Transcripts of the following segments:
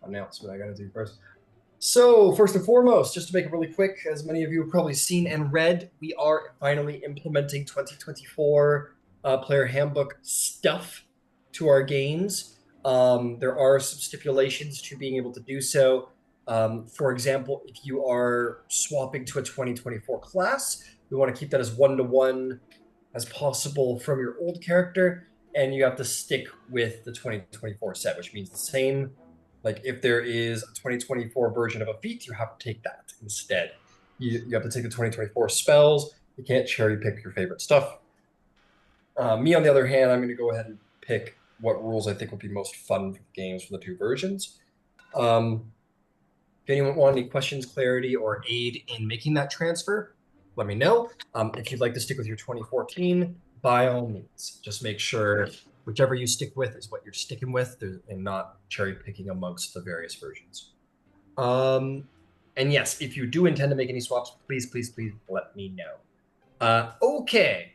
announcement I gotta do first. So, first and foremost, just to make it really quick, as many of you have probably seen and read, we are finally implementing 2024 player handbook stuff to our games. There are some stipulations to being able to do so. For example, if you are swapping to a 2024 class, we want to keep that as one-to-one as possible from your old character, and you have to stick with the 2024 set, which means the same. Like if there is a 2024 version of a feat, you have to take that instead. You have to take the 2024 spells. You can't cherry pick your favorite stuff. Me, on the other hand, I'm going to go ahead and pick what rules I think would be most fun for the games for the two versions. If anyone want any questions, clarity, or aid in making that transfer, let me know. If you'd like to stick with your 2014, by all means, just make sure whichever you stick with is what you're sticking with and not cherry picking amongst the various versions. And yes, if you do intend to make any swaps, please, please, please let me know. Okay,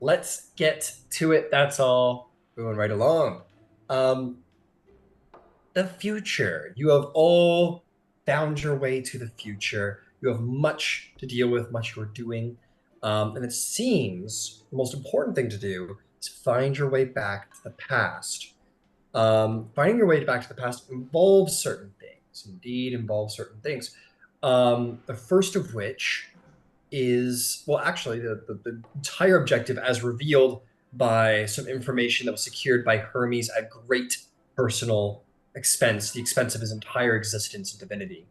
let's get to it. That's all. Moving right along. The future. You have all found your way to the future. You have much to deal with, much you're doing. And it seems the most important thing to do is find your way back to the past. Finding your way back to the past involves certain things, indeed involves certain things. The first of which is, well, actually, the entire objective, as revealed by some information that was secured by Hermes at great personal expense, the expense of his entire existence in divinity.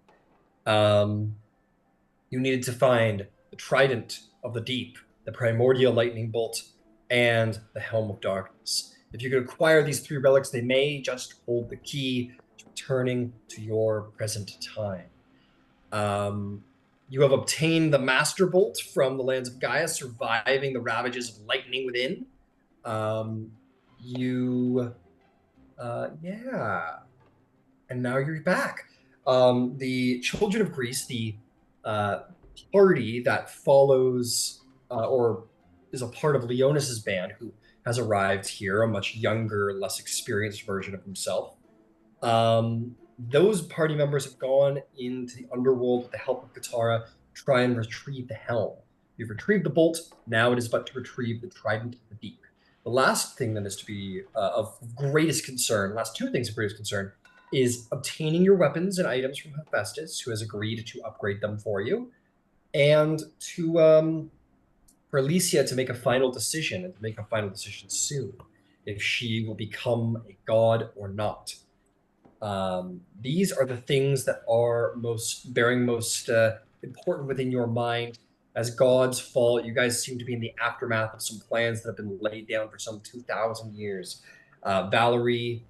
You needed to find the Trident of the Deep, the primordial lightning bolt, and the Helm of Darkness. If you could acquire these three relics, they may just hold the key to returning to your present time. You have obtained the Master Bolt from the lands of Gaia, surviving the ravages of lightning within. Yeah. And now you're back. The Children of Greece, the uh, party that follows or is a part of Leonas's band, who has arrived here, a much younger, less experienced version of himself. Those party members have gone into the underworld with the help of Katara to try and retrieve the helm. You've retrieved the bolt. Now it is but to retrieve the Trident of the Deep. The last thing that is to be of greatest concern, last two things of greatest concern, is obtaining your weapons and items from Hephaestus, who has agreed to upgrade them for you, and to for Alicia to make a final decision, and to make a final decision soon, if she will become a god or not. These are the things that are most important within your mind. As gods fall, you guys seem to be in the aftermath of some plans that have been laid down for some 2,000 years. Valerie,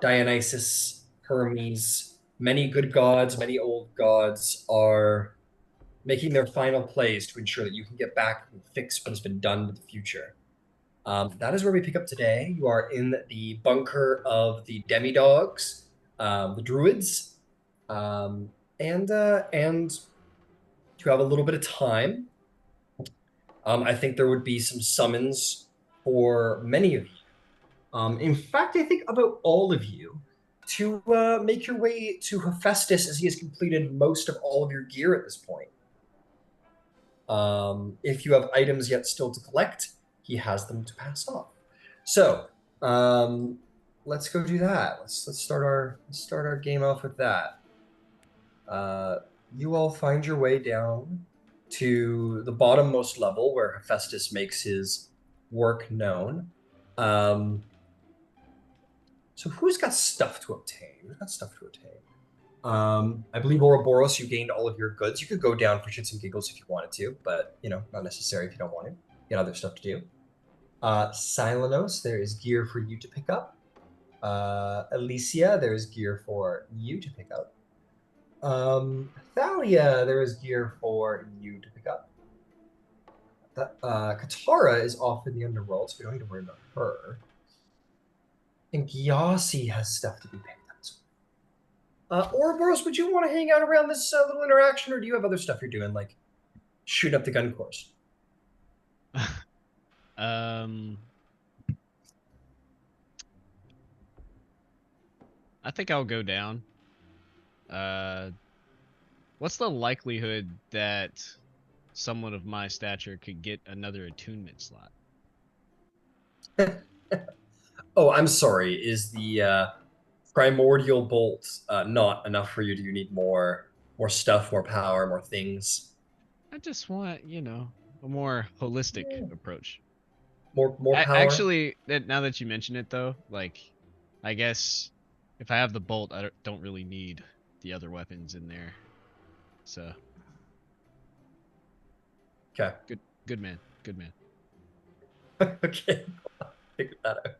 Dionysus, Hermes, many good gods, many old gods are making their final plays to ensure that you can get back and fix what has been done to the future. That is where we pick up today. You are in the bunker of the demidogs, the druids, and you have a little bit of time. I think there would be some summons for many of you. In fact, I think about all of you to make your way to Hephaestus, as he has completed most of all of your gear at this point. If you have items yet still to collect, he has them to pass off. So let's go do that. Let's start our game off with that. You all find your way down to the bottommost level where Hephaestus makes his work known. So who's got stuff to obtain? Who's got stuff to obtain? I believe Ouroboros, you gained all of your goods. You could go down for shits and giggles if you wanted to, but not necessary if you don't want to. You got other stuff to do. Silenos, there is gear for you to pick up. Alicia, there is gear for you to pick up. Thalia, there is gear for you to pick up. Katara is off in the underworld, so we don't need to worry about her. And Gyasi has stuff to be picked up. Ouroboros, would you want to hang out around this little interaction, or do you have other stuff you're doing, like shoot up the gun course? I think I'll go down. Uh, what's the likelihood that someone of my stature could get another attunement slot? Oh, I'm sorry. Is the primordial bolt not enough for you? Do you need more stuff, more power, more things? I just want, a more holistic Yeah. approach. More I power? actually, now that you mention it though, like, I guess if I have the bolt, I don't really need the other weapons in there. So, Okay. good, good man, good man. Okay. Figure that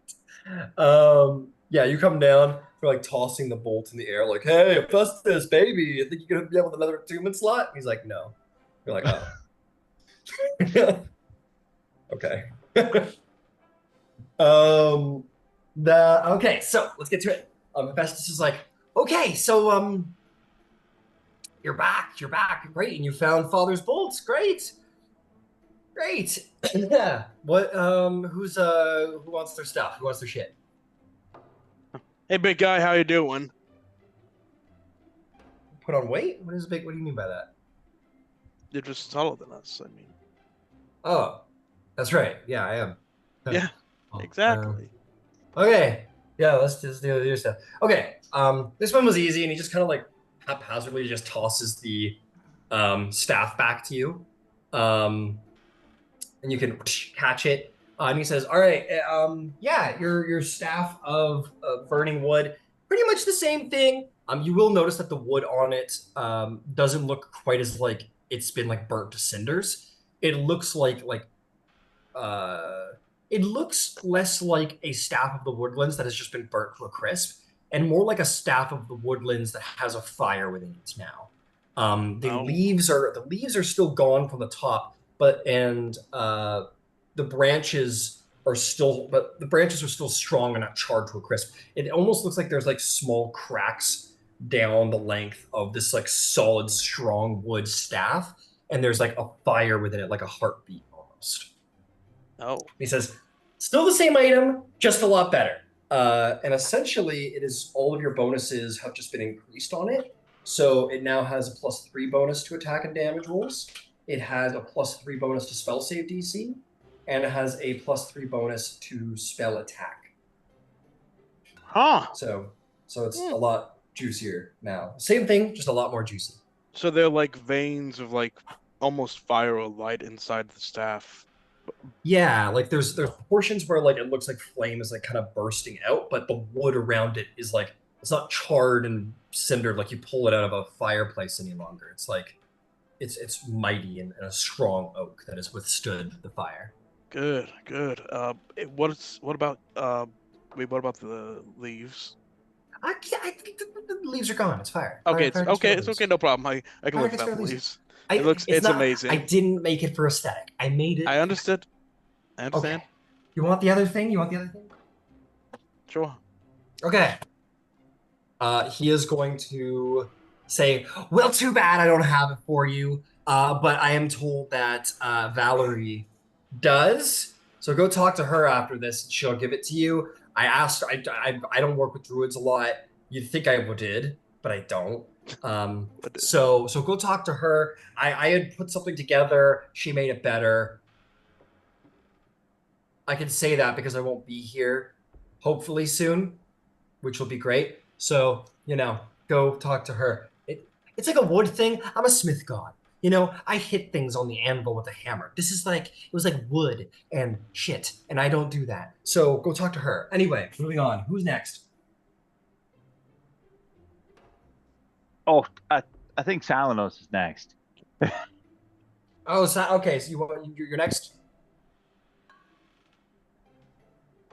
out. Yeah, you come down for like tossing the bolt in the air, like, hey, Festus, baby, you think you could hook me up with another attunement slot? He's like, no. You're like, oh. Okay. Um, okay, so let's get to it. Festus is like, okay, so you're back, great, and you found Father's bolts, great, great. Yeah. What? Who wants their stuff? Who wants their shit? Hey, big guy, how you doing? Put on weight? What is big? What do you mean by that? You're just taller than us. I mean, Oh, that's right. Yeah, I am. yeah, Oh, exactly. okay. Yeah, let's just do your stuff. Okay. This one was easy, and he just kind of like haphazardly just tosses the staff back to you. And you can catch it. And he says, "All right, yeah, your staff of burning wood, pretty much the same thing. You will notice that the wood on it doesn't look quite as like it's been like burnt to cinders. It looks like uh, it looks less like a staff of the woodlands that has just been burnt to a crisp, and more like a staff of the woodlands that has a fire within it now. Oh, The leaves are still gone from the top, but and the branches are still but the branches are still strong and not charred to a crisp. It almost looks like there's like small cracks down the length of this like solid, strong wood staff, and there's like a fire within it, like a heartbeat almost. oh, He says, still the same item, just a lot better. And essentially, it is all of your bonuses have just been increased on it. So it now has a +3 bonus to attack and damage rolls. It has a +3 bonus to spell save DC, and it has a +3 bonus to spell attack. huh? So it's Hmm. a lot juicier now. Same thing, just a lot more juicy. So they're like veins of like almost fire or light inside the staff. Yeah, like there's portions where like it looks like flame is like kind of bursting out, but the wood around it is like it's not charred and cindered like you pull it out of a fireplace any longer. It's like it's mighty and a strong oak that has withstood the fire. Good, good. What about wait, what about the leaves? I think the leaves are gone. It's fire. Okay, Fire gets rid okay, of it's okay, leaves. no problem. I can Fire live gets rid without of the leaves. leaves. It's It's not. I amazing. didn't make it for aesthetic. I made I it. understood. I Okay. understand. You want the other thing? You want the other thing? Sure. Okay. He is going to say, well, too bad I don't have it for you. But I am told that Valerie does. So go talk to her after this, and she'll give it to you. I asked, I don't work with druids a lot. You'd think I did, but I don't. So go talk to her. I had put something together. She made it better. I can say that because I won't be here, hopefully soon, which will be great. So, go talk to her. It's like a wood thing. I'm a smith god. I hit things on the anvil with a hammer. It was like wood and shit, and I don't do that. So go talk to her. Anyway, moving on. Who's next? Oh, I think Salanos is next. Oh, so, okay. So you're next.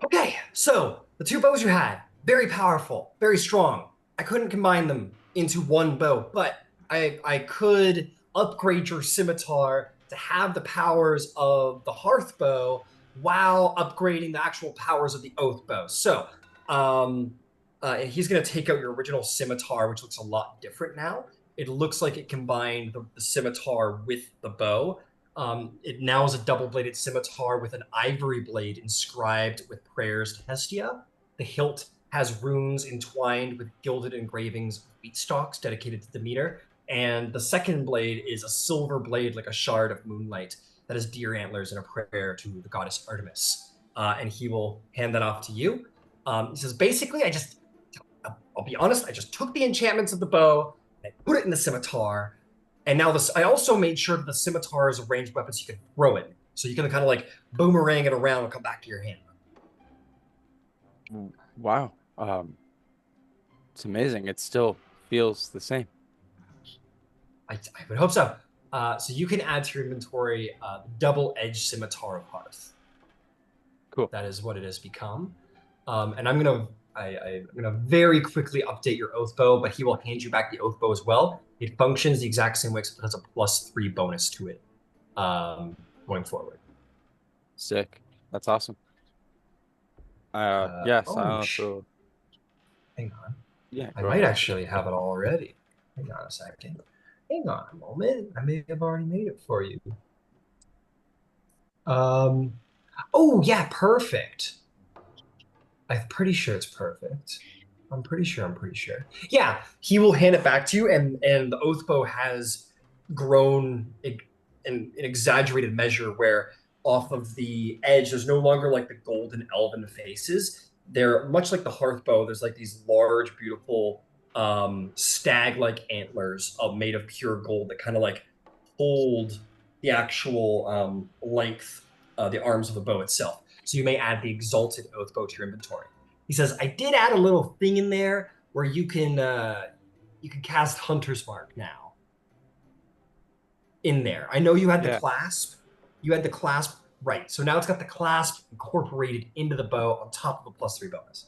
Okay, so the two bows you had, very powerful, very strong. I couldn't combine them into one bow, but I could upgrade your scimitar to have the powers of the hearth bow while upgrading the actual powers of the oath bow. So, and he's going to take out your original scimitar, which looks a lot different now. It looks like it combined the scimitar with the bow. It now is a double-bladed scimitar with an ivory blade inscribed with prayers to Hestia. The hilt has runes entwined with gilded engravings of wheat stalks dedicated to Demeter. And the second blade is a silver blade, like a shard of moonlight, that has deer antlers and a prayer to the goddess Artemis. And he will hand that off to you. He says, basically, I'll be honest, I just took the enchantments of the bow and I put it in the scimitar. And now I also made sure that the scimitar is a ranged weapon so you can throw it. So you can kind of like boomerang it around and come back to your hand. Wow. It's amazing. It still feels the same. I would hope so. So you can add to your inventory double-edged scimitar of Hearth. Cool. That is what it has become. And I'm gonna very quickly update your oath bow, but he will hand you back the oath bow as well. It functions the exact same way, except it has a +3 bonus to it going forward. Sick. That's awesome. Yes. Hang on. Yeah. I might actually have it already. Hang on a second. Hang on a moment. I may have already made it for you. Oh yeah, perfect. I'm pretty sure it's perfect. I'm pretty sure. Yeah, he will hand it back to you, and the oath bow has grown in an exaggerated measure where off of the edge, there's no longer like the golden elven faces. They're much like the hearth bow. There's like these large, beautiful stag-like antlers made of pure gold that kind of like hold the actual length, the arms of the bow itself. So you may add the exalted oath bow to your inventory. He says, I did add a little thing in there where you can cast Hunter's Mark now. In there. I know you had the clasp. You had the clasp, right. So now it's got the clasp incorporated into the bow on top of the +3 bonus.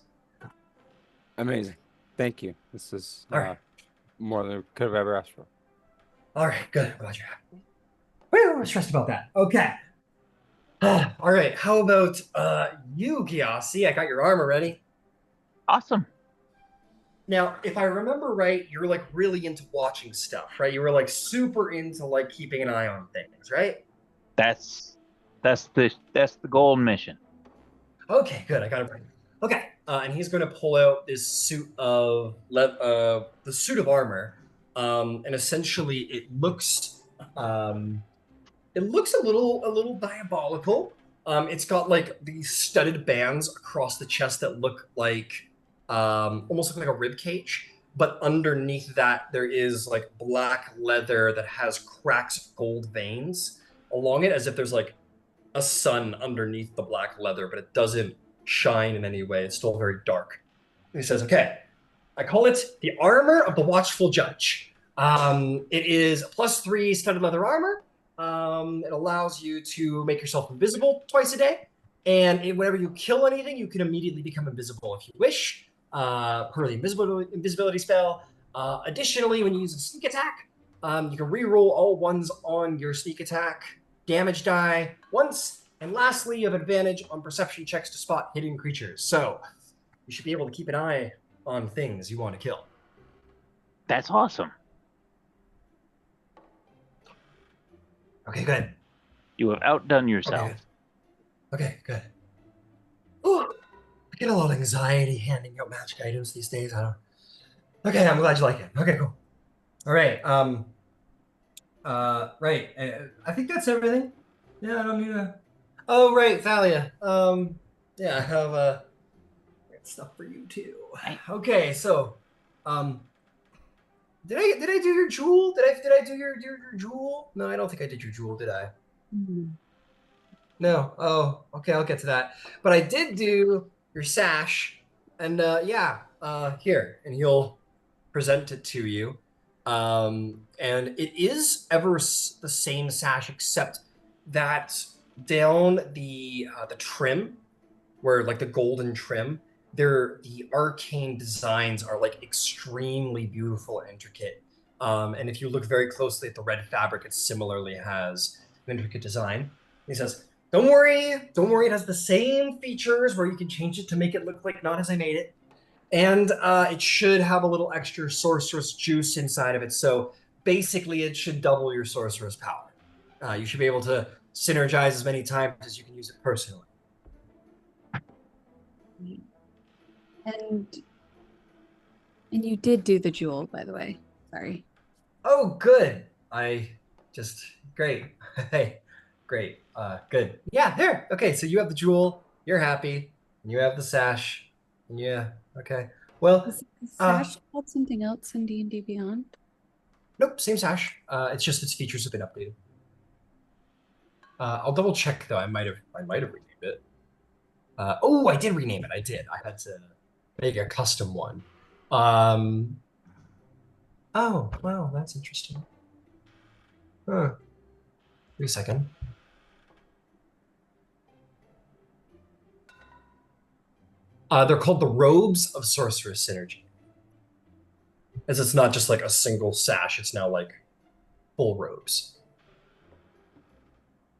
Amazing. Thank you. This is more than I could have ever asked for. All right, good. I'm glad you're happy. Whew, I was stressed about that. Okay. All right. How about you, Gyasi? I got your armor ready. Awesome. Now, if I remember right, you're like really into watching stuff, right? You were like super into like keeping an eye on things, right? That's the goal and mission. Okay, good. I got it right. Okay, and he's going to pull out this suit of the suit of armor, and essentially it looks a little diabolical. It's got like these studded bands across the chest that look like almost look like a rib cage, but underneath that there is like black leather that has cracks of gold veins along it, as if there's like a sun underneath the black leather, but it doesn't shine in any way. It's still very dark. And he says, okay, I call it the armor of the watchful judge. It is a +3 studded leather armor. It allows you to make yourself invisible twice a day. And whenever you kill anything, you can immediately become invisible if you wish, per the invisibility spell. Additionally, when you use a sneak attack, you can reroll all ones on your sneak attack damage die once. And lastly, you have advantage on perception checks to spot hidden creatures. So you should be able to keep an eye on things you want to kill. That's awesome. Okay, good. You have outdone yourself. Okay, good. Ooh, I get a lot of anxiety handing out magic items these days. Okay, I'm glad you like it. Okay, cool. All right. Right. I think that's everything. Yeah, I don't need to. Oh, right, Thalia. Yeah, I have stuff for you too. Okay, so, did I do your jewel? Did I do your jewel? No, I don't think I did your jewel, did I? No. Oh, okay, I'll get to that. But I did do your sash, and here, and he'll present it to you. And it is ever the same sash, except that down the trim, where like the golden trim, the arcane designs are like extremely beautiful and intricate. And if you look very closely at the red fabric, it similarly has an intricate design. He says, don't worry, it has the same features where you can change it to make it look like not as I made it. And it should have a little extra sorceress juice inside of it. So basically, it should double your sorceress power. You should be able to synergize as many times as you can use it personally. And you did do the jewel, by the way. Sorry. Oh, good. Great. Hey, great. Good. Yeah, there. Okay, so you have the jewel. You're happy. And you have the sash. Yeah. Okay. Well, Is Sash called something else in D&D Beyond? nope, same sash. It's just its features have been updated. I'll double check though. I might have renamed it. Oh, I did rename it. I did. I had to make a custom one. Oh, wow, that's interesting. Huh. Wait a second. They're called the Robes of Sorceress Synergy. As it's not just like a single sash, it's now like full robes.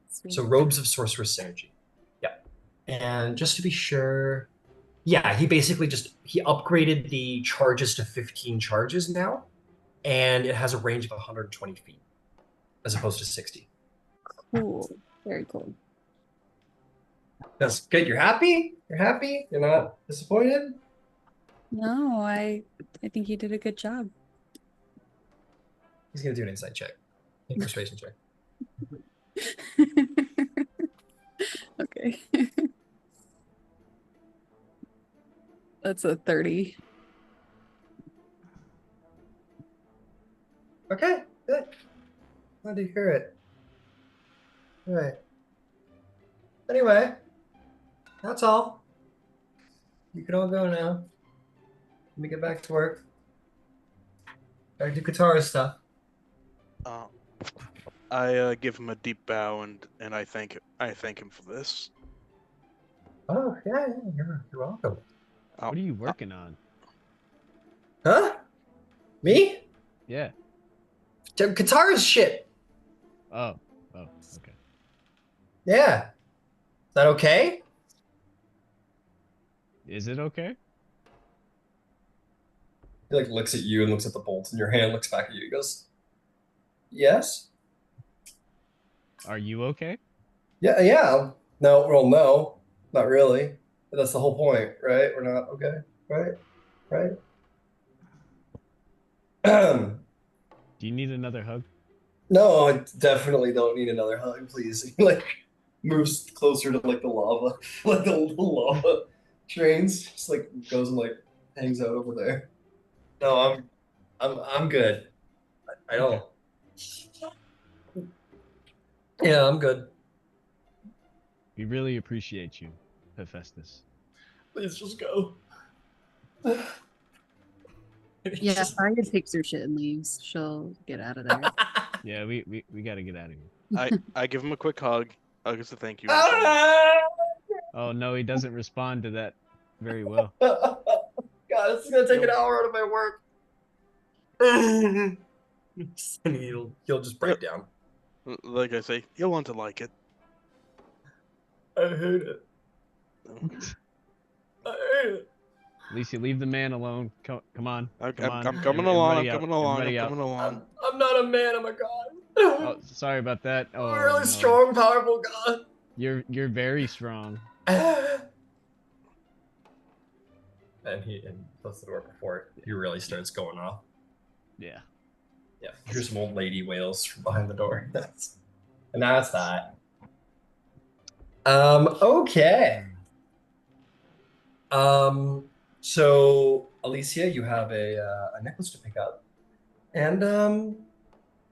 Sweet. So Robes of Sorceress Synergy. Yeah. And just to be sure, yeah, he basically he upgraded the charges to 15 charges now, and it has a range of 120 feet as opposed to 60. Cool. Very cool. That's good. You're happy? You're happy? You're not disappointed? No, I think you did a good job. He's gonna do an insight check. Persuasion check. Okay. That's a 30. Okay, good. Glad to hear it. All right. Anyway, that's all. You can all go now. Let me get back to work. Gotta do Katara stuff. I give him a deep bow and I thank him for this. Oh, yeah, you're welcome. What are you working on? Huh? Me? Yeah. Katara's shit. Oh, okay. Yeah. Is that okay? Is it okay? He like looks at you and looks at the bolt in your hand, looks back at you, and goes, yes. Are you okay? Yeah, yeah. No, well, no, not really. But that's the whole point, right? We're not okay, right? Right? Do you need another hug? No, I definitely don't need another hug, please. He like moves closer to like the lava, like the lava trains, just like goes and like hangs out over there. No, I'm good. I don't. Yeah, I'm good. We really appreciate you, Hephaestus. Please just go. Yeah, if Arya takes her shit and leaves, she'll get out of there. Yeah, we gotta get out of here. I give him a quick hug. As a thank you. Oh no, he doesn't respond to that very well. God, this is gonna take an hour out of my work. And he'll just break down. Like I say, you'll want to like it. I hate it. I hate it. Alicia, leave the man alone. Come on. I'm on. coming along. I'm Everybody out. coming along. I'm Everybody out. coming along. I'm not a man, I'm a god. Oh, sorry about that. Oh, I'm a really no. strong, powerful god. You're very strong. And he closes the door before he really starts going off. Yeah. Yeah, here's some old lady wails from behind the door. And that's that. Okay. So Alicia, you have a necklace to pick up, and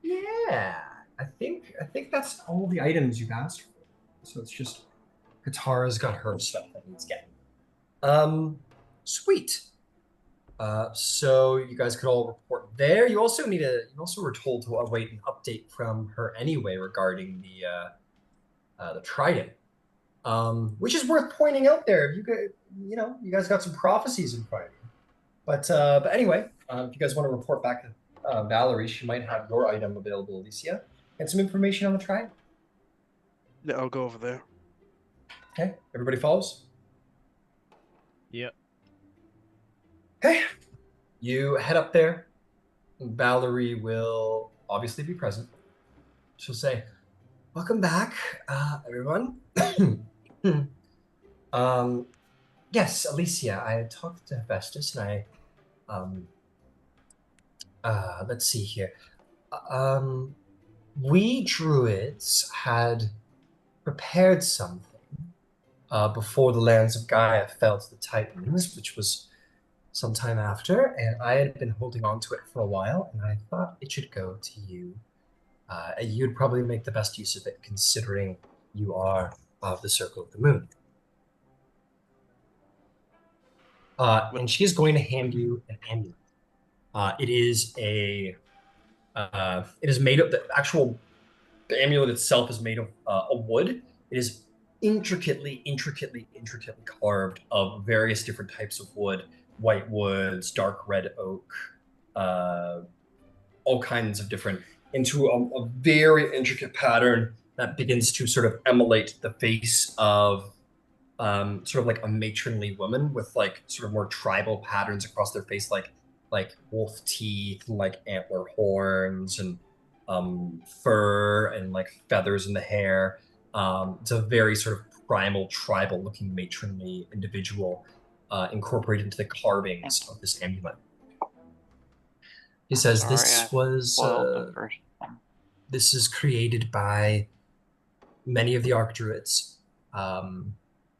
yeah, I think that's all the items you've asked for. So it's just Katara's got her stuff that needs getting. Sweet. So you guys could all report there. You also were told to await an update from her anyway regarding the Trident. Which is worth pointing out there. You guys got some prophecies in front of you. But anyway, if you guys want to report back to Valerie, she might have your item available, Alicia, and some information on the Trident. Yeah, I'll go over there. Okay, everybody follows? Yep. Okay, you head up there. Valerie will obviously be present. She'll say, "Welcome back, everyone." Yes, Alicia, I had talked to Hephaestus and um, let's see here. Um, we druids had prepared something before the lands of Gaia fell to the Titans, which was some time after, and I had been holding on to it for a while, and I thought it should go to you. You'd probably make the best use of it, considering you are of the Circle of the Moon. And she is going to hand you an amulet. It is it is made of the amulet itself is made of a wood. It is intricately carved of various different types of wood, white woods, dark red oak, all kinds of different, into a very intricate pattern that begins to sort of emulate the face of sort of like a matronly woman with like sort of more tribal patterns across their face, like wolf teeth and like antler horns and fur and like feathers in the hair. It's a very sort of primal, tribal looking matronly individual incorporated into the carvings of this amulet. He says Sorry, I spoiled the first one. this is created by many of the Archdruids.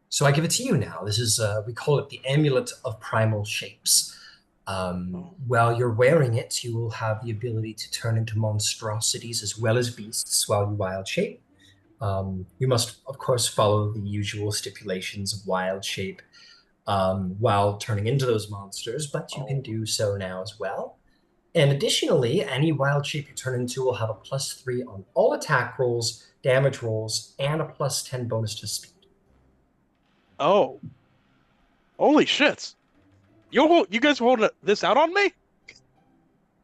So I give it to you now. This is we call it the Amulet of Primal Shapes. While you're wearing it, you will have the ability to turn into monstrosities as well as beasts while you wild shape. You must, of course, follow the usual stipulations of wild shape while turning into those monsters, but you can do so now as well. And additionally, any wild shape you turn into will have a +3 on all attack rolls, damage rolls, and a +10 bonus to speed. Oh. Holy shit. You guys holding this out on me?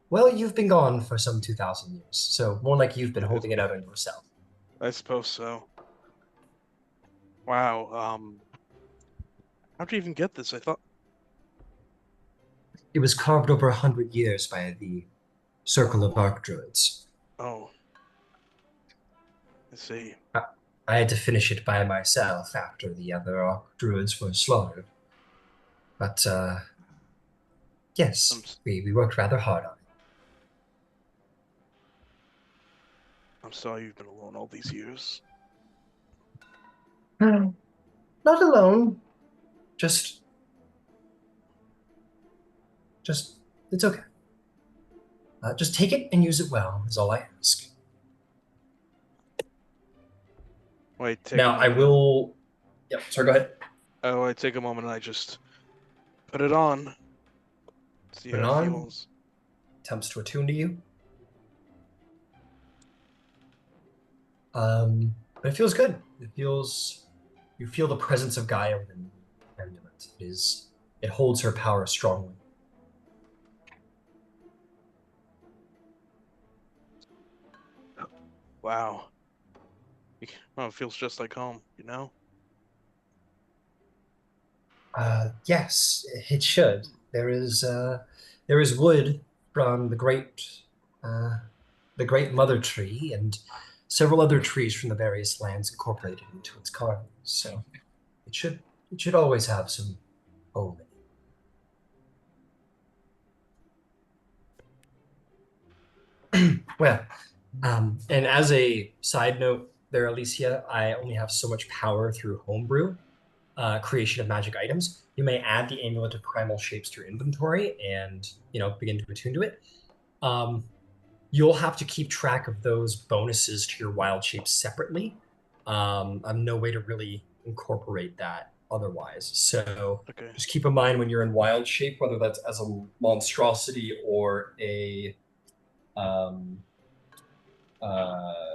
Well, you've been gone for some 2,000 years, so more like you've been holding it out on yourself. I suppose so. Wow, how'd you even get this? I thought... It was carved over 100 years by the Circle of Archdruids. Oh. I see. I had to finish it by myself after the other Archdruids were slaughtered. But, yes, we worked rather hard on it. I'm sorry you've been alone all these years. Not alone. Just, it's okay. Just take it and use it well, is all I ask. Wait, take Now, I will... Yep, sorry, go ahead. Oh, I take a moment and I just put it on. See Put it how it on. feels. Attempts to attune to you. But it feels good. You feel the presence of Gaia within the amulet. It holds her power strongly. Wow. Well, it feels just like home, you know? Yes, it should. There is wood from the great mother tree and several other trees from the various lands incorporated into its carvings. So it should always have some home in it. Well, and as a side note there, Alicia, I only have so much power through homebrew, creation of magic items. You may add the Amulet of Primal Shapes to your inventory and, begin to attune to it. You'll have to keep track of those bonuses to your wild shapes separately. I have no way to really incorporate that otherwise. So just keep in mind when you're in wild shape, whether that's as a monstrosity or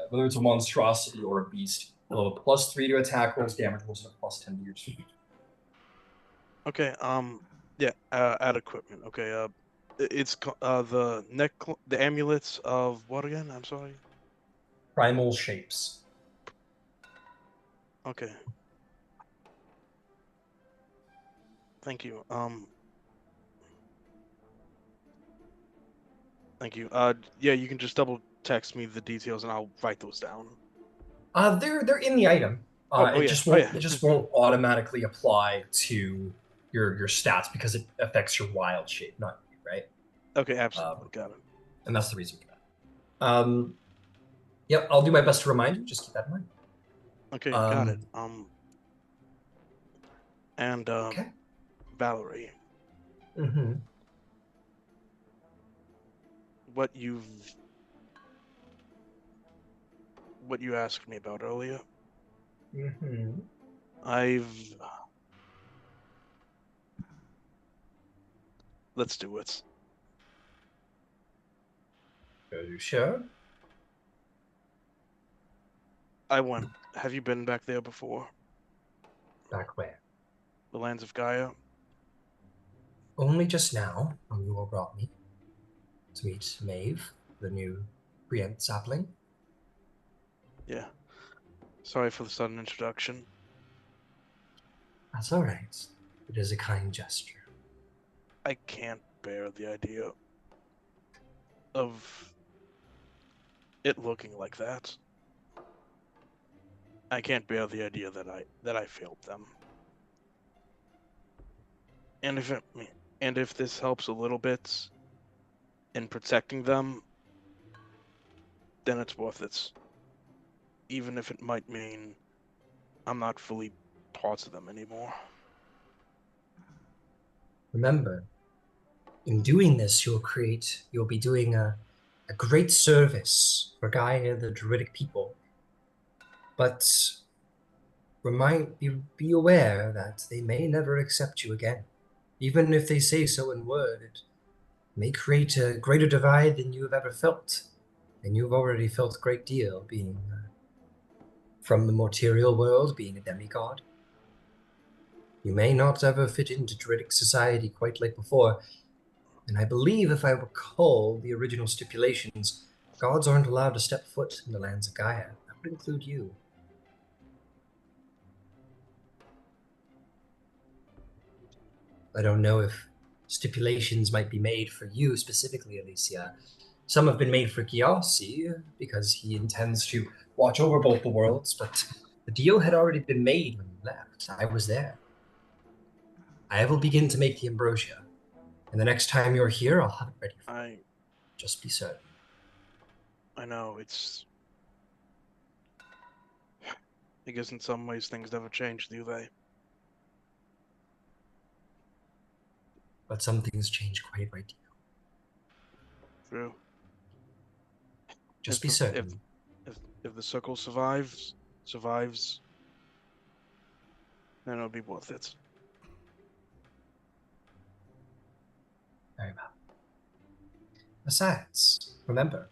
whether it's a monstrosity or a beast, you'll have a +3 to attack rolls, damage rolls, and a +10 to your speed. Okay, yeah, add equipment. Okay, it's the amulets of what again? I'm sorry. Primal Shapes. Okay. Thank you. Thank you. Yeah, you can just double text me the details and I'll write those down. They're in the item. It yeah. just won't automatically apply to your stats because it affects your wild shape, not you, right? Okay, absolutely. Got it. And that's the reason for that. Yep, I'll do my best to remind you. Just keep that in mind. Okay, got it. Okay. Valerie, Mm-hmm. what you asked me about earlier, Mm-hmm. let's do it. Are you sure? Have you been back there before? Back where? The lands of Gaia? Only just now, when you all brought me to meet Maeve, the new Trident sapling. Yeah. Sorry for the sudden introduction. That's all right. It is a kind gesture. I can't bear the idea of it looking like that. I can't bear the idea that I failed them. And if this helps a little bit in protecting them, then it's worth it. Even if it might mean I'm not fully part of them anymore. Remember, in doing this, you'll be doing a great service for Gaia, the Druidic people. But be aware that they may never accept you again. Even if they say so in word, it may create a greater divide than you have ever felt. And you've already felt a great deal being from the material world, being a demigod. You may not ever fit into Druidic society quite like before, and I believe, if I recall the original stipulations, gods aren't allowed to step foot in the lands of Gaia. That would include you. I don't know if stipulations might be made for you specifically, Alicia. Some have been made for Gyasi, because he intends to watch over both the worlds, but the deal had already been made when you left. I was there. I will begin to make the ambrosia, and the next time you're here, I'll have it ready for you. Just be certain. I know, I guess in some ways things never change, do they? But some things change quite a great deal. True. Just be certain. If the circle survives, then it'll be worth it. Very well. Besides, remember,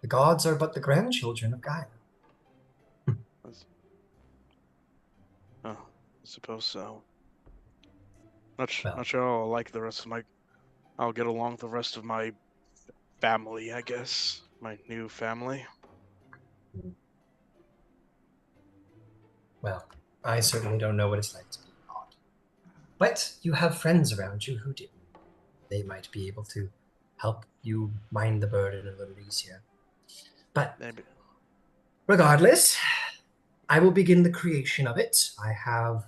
the gods are but the grandchildren of Gaia. I suppose so. Not sure I'll like the rest of I'll get along with the rest of my family, I guess. My new family. Well, I certainly don't know what it's like to be a god. But you have friends around you who do. They might be able to help you mind the burden a little easier. But Maybe. regardless, I will begin the creation of it. I have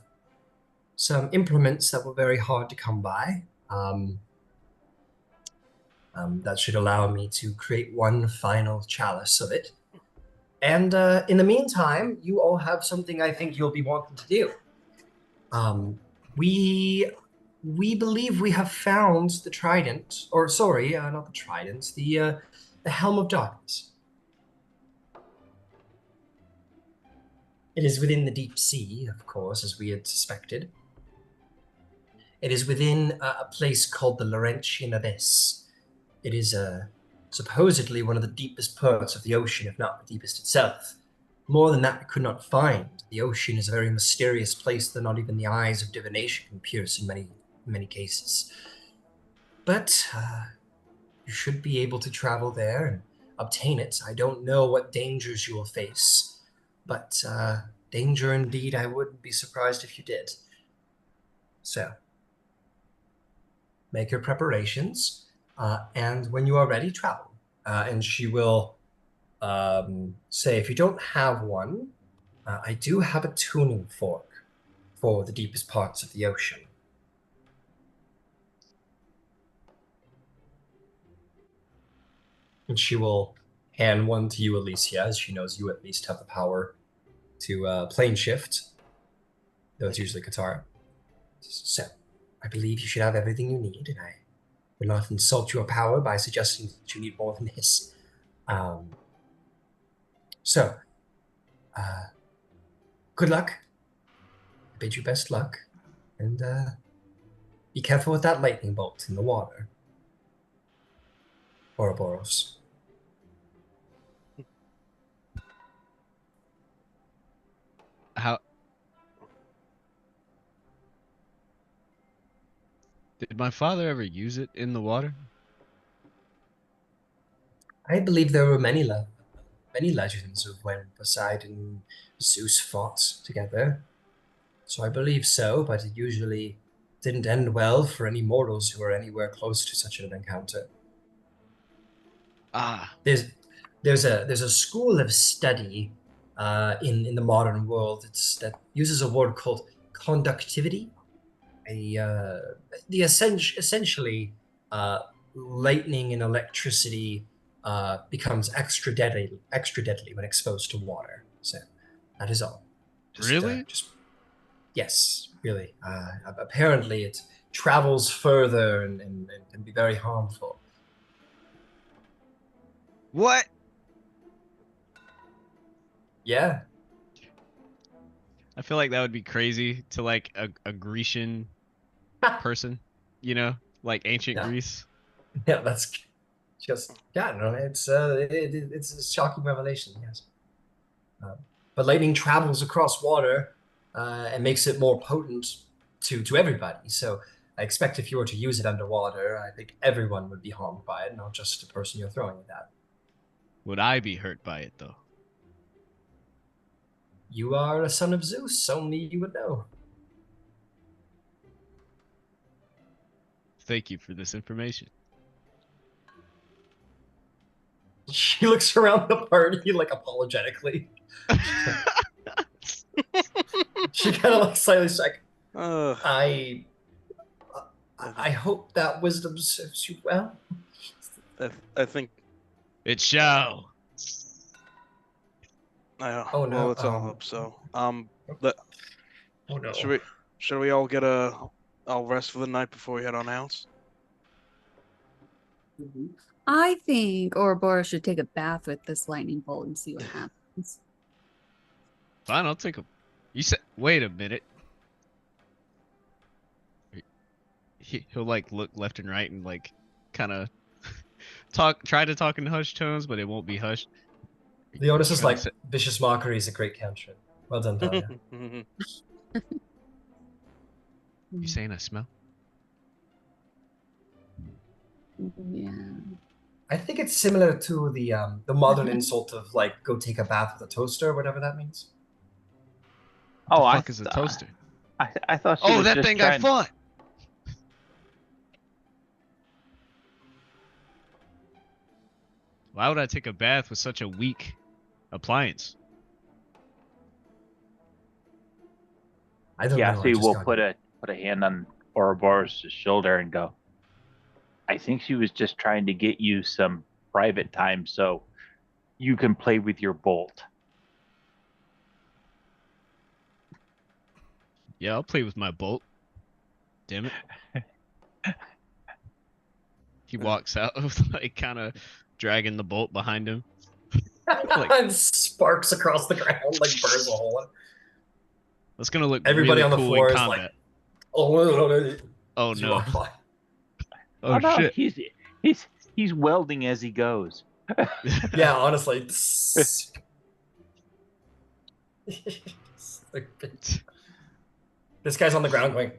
some implements that were very hard to come by. That should allow me to create one final chalice of it. And in the meantime, you all have something I think you'll be wanting to do. We believe we have found the Trident, or sorry, not the Trident, the Helm of Darkness. It is within the deep sea, of course, as we had suspected. It is within a place called the Laurentian Abyss. It is supposedly one of the deepest parts of the ocean, if not the deepest itself. More than that, we could not find. The ocean is a very mysterious place that not even the eyes of divination can pierce in many cases. But you should be able to travel there and obtain it. I don't know what dangers you will face, but danger indeed, I wouldn't be surprised if you did. So, make your preparations, and when you are ready, travel. And she will say, if you don't have one, I do have a tuning fork for the deepest parts of the ocean. And she will hand one to you, Alicia, as she knows you at least have the power to plane shift. Though it's usually Katara. So, I believe you should have everything you need, and I will not insult your power by suggesting that you need more than this. Um, so, good luck. I bid you best luck, and be careful with that lightning bolt in the water. Ouroboros. How did my father ever use it in the water? I believe there were many legends of when Poseidon and Zeus fought together. So I believe so, but it usually didn't end well for any mortals who were anywhere close to such an encounter. Ah, There's a school of study in the modern world that uses a word called conductivity. Essentially lightning and electricity becomes extra deadly when exposed to water. So that is all. really? Just yes, really. Apparently, it travels further and can be very harmful. What? Yeah, I feel like that would be crazy to like a Grecian person, you know, like ancient Yeah. Greece. yeah. That's just yeah. No, it's a shocking revelation. Yes, but lightning travels across water and makes it more potent to everybody. So I expect if you were to use it underwater, I think everyone would be harmed by it, not just the person you're throwing it at. Would I be hurt by it though? You are a son of Zeus. Only you would know. Thank you for this information. She looks around the party like apologetically. She kind of like slightly like, Ugh. I hope that wisdom serves you well. I think. It shall. Oh no! Well, let's all hope so. Oh no! Should we all get I'll rest for the night before we head on house? I think Ouroboros should take a bath with this lightning bolt and see what happens. Fine, I'll take a. You said. Wait a minute. He'll like look left and right and like kind of try to talk in hushed tones, but it won't be hushed. Leonis is Trying to like say- vicious mockery is a great cantrip. Well done, Talia. You saying I smell? Yeah. I think it's similar to the modern insult of like go take a bath with a toaster, whatever that means. What Oh, the I fuck is a toaster? I thought she Oh, was that just thing I trying. fought. Why would I take a bath with such a weak appliance? I don't know. I Cassie just will got put a hand on Ouroboros' shoulder and go, I think she was just trying to get you some private time so you can play with your bolt. Yeah, I'll play with my bolt. Damn it. He walks out, like kind of dragging the bolt behind him. Like- and sparks across the ground like burns a hole. That's gonna look Everybody really on the cool floor in is combat. like, oh, Oh no. Oh, no, shit. he's welding as he goes. Yeah, honestly. This guy's on the ground going.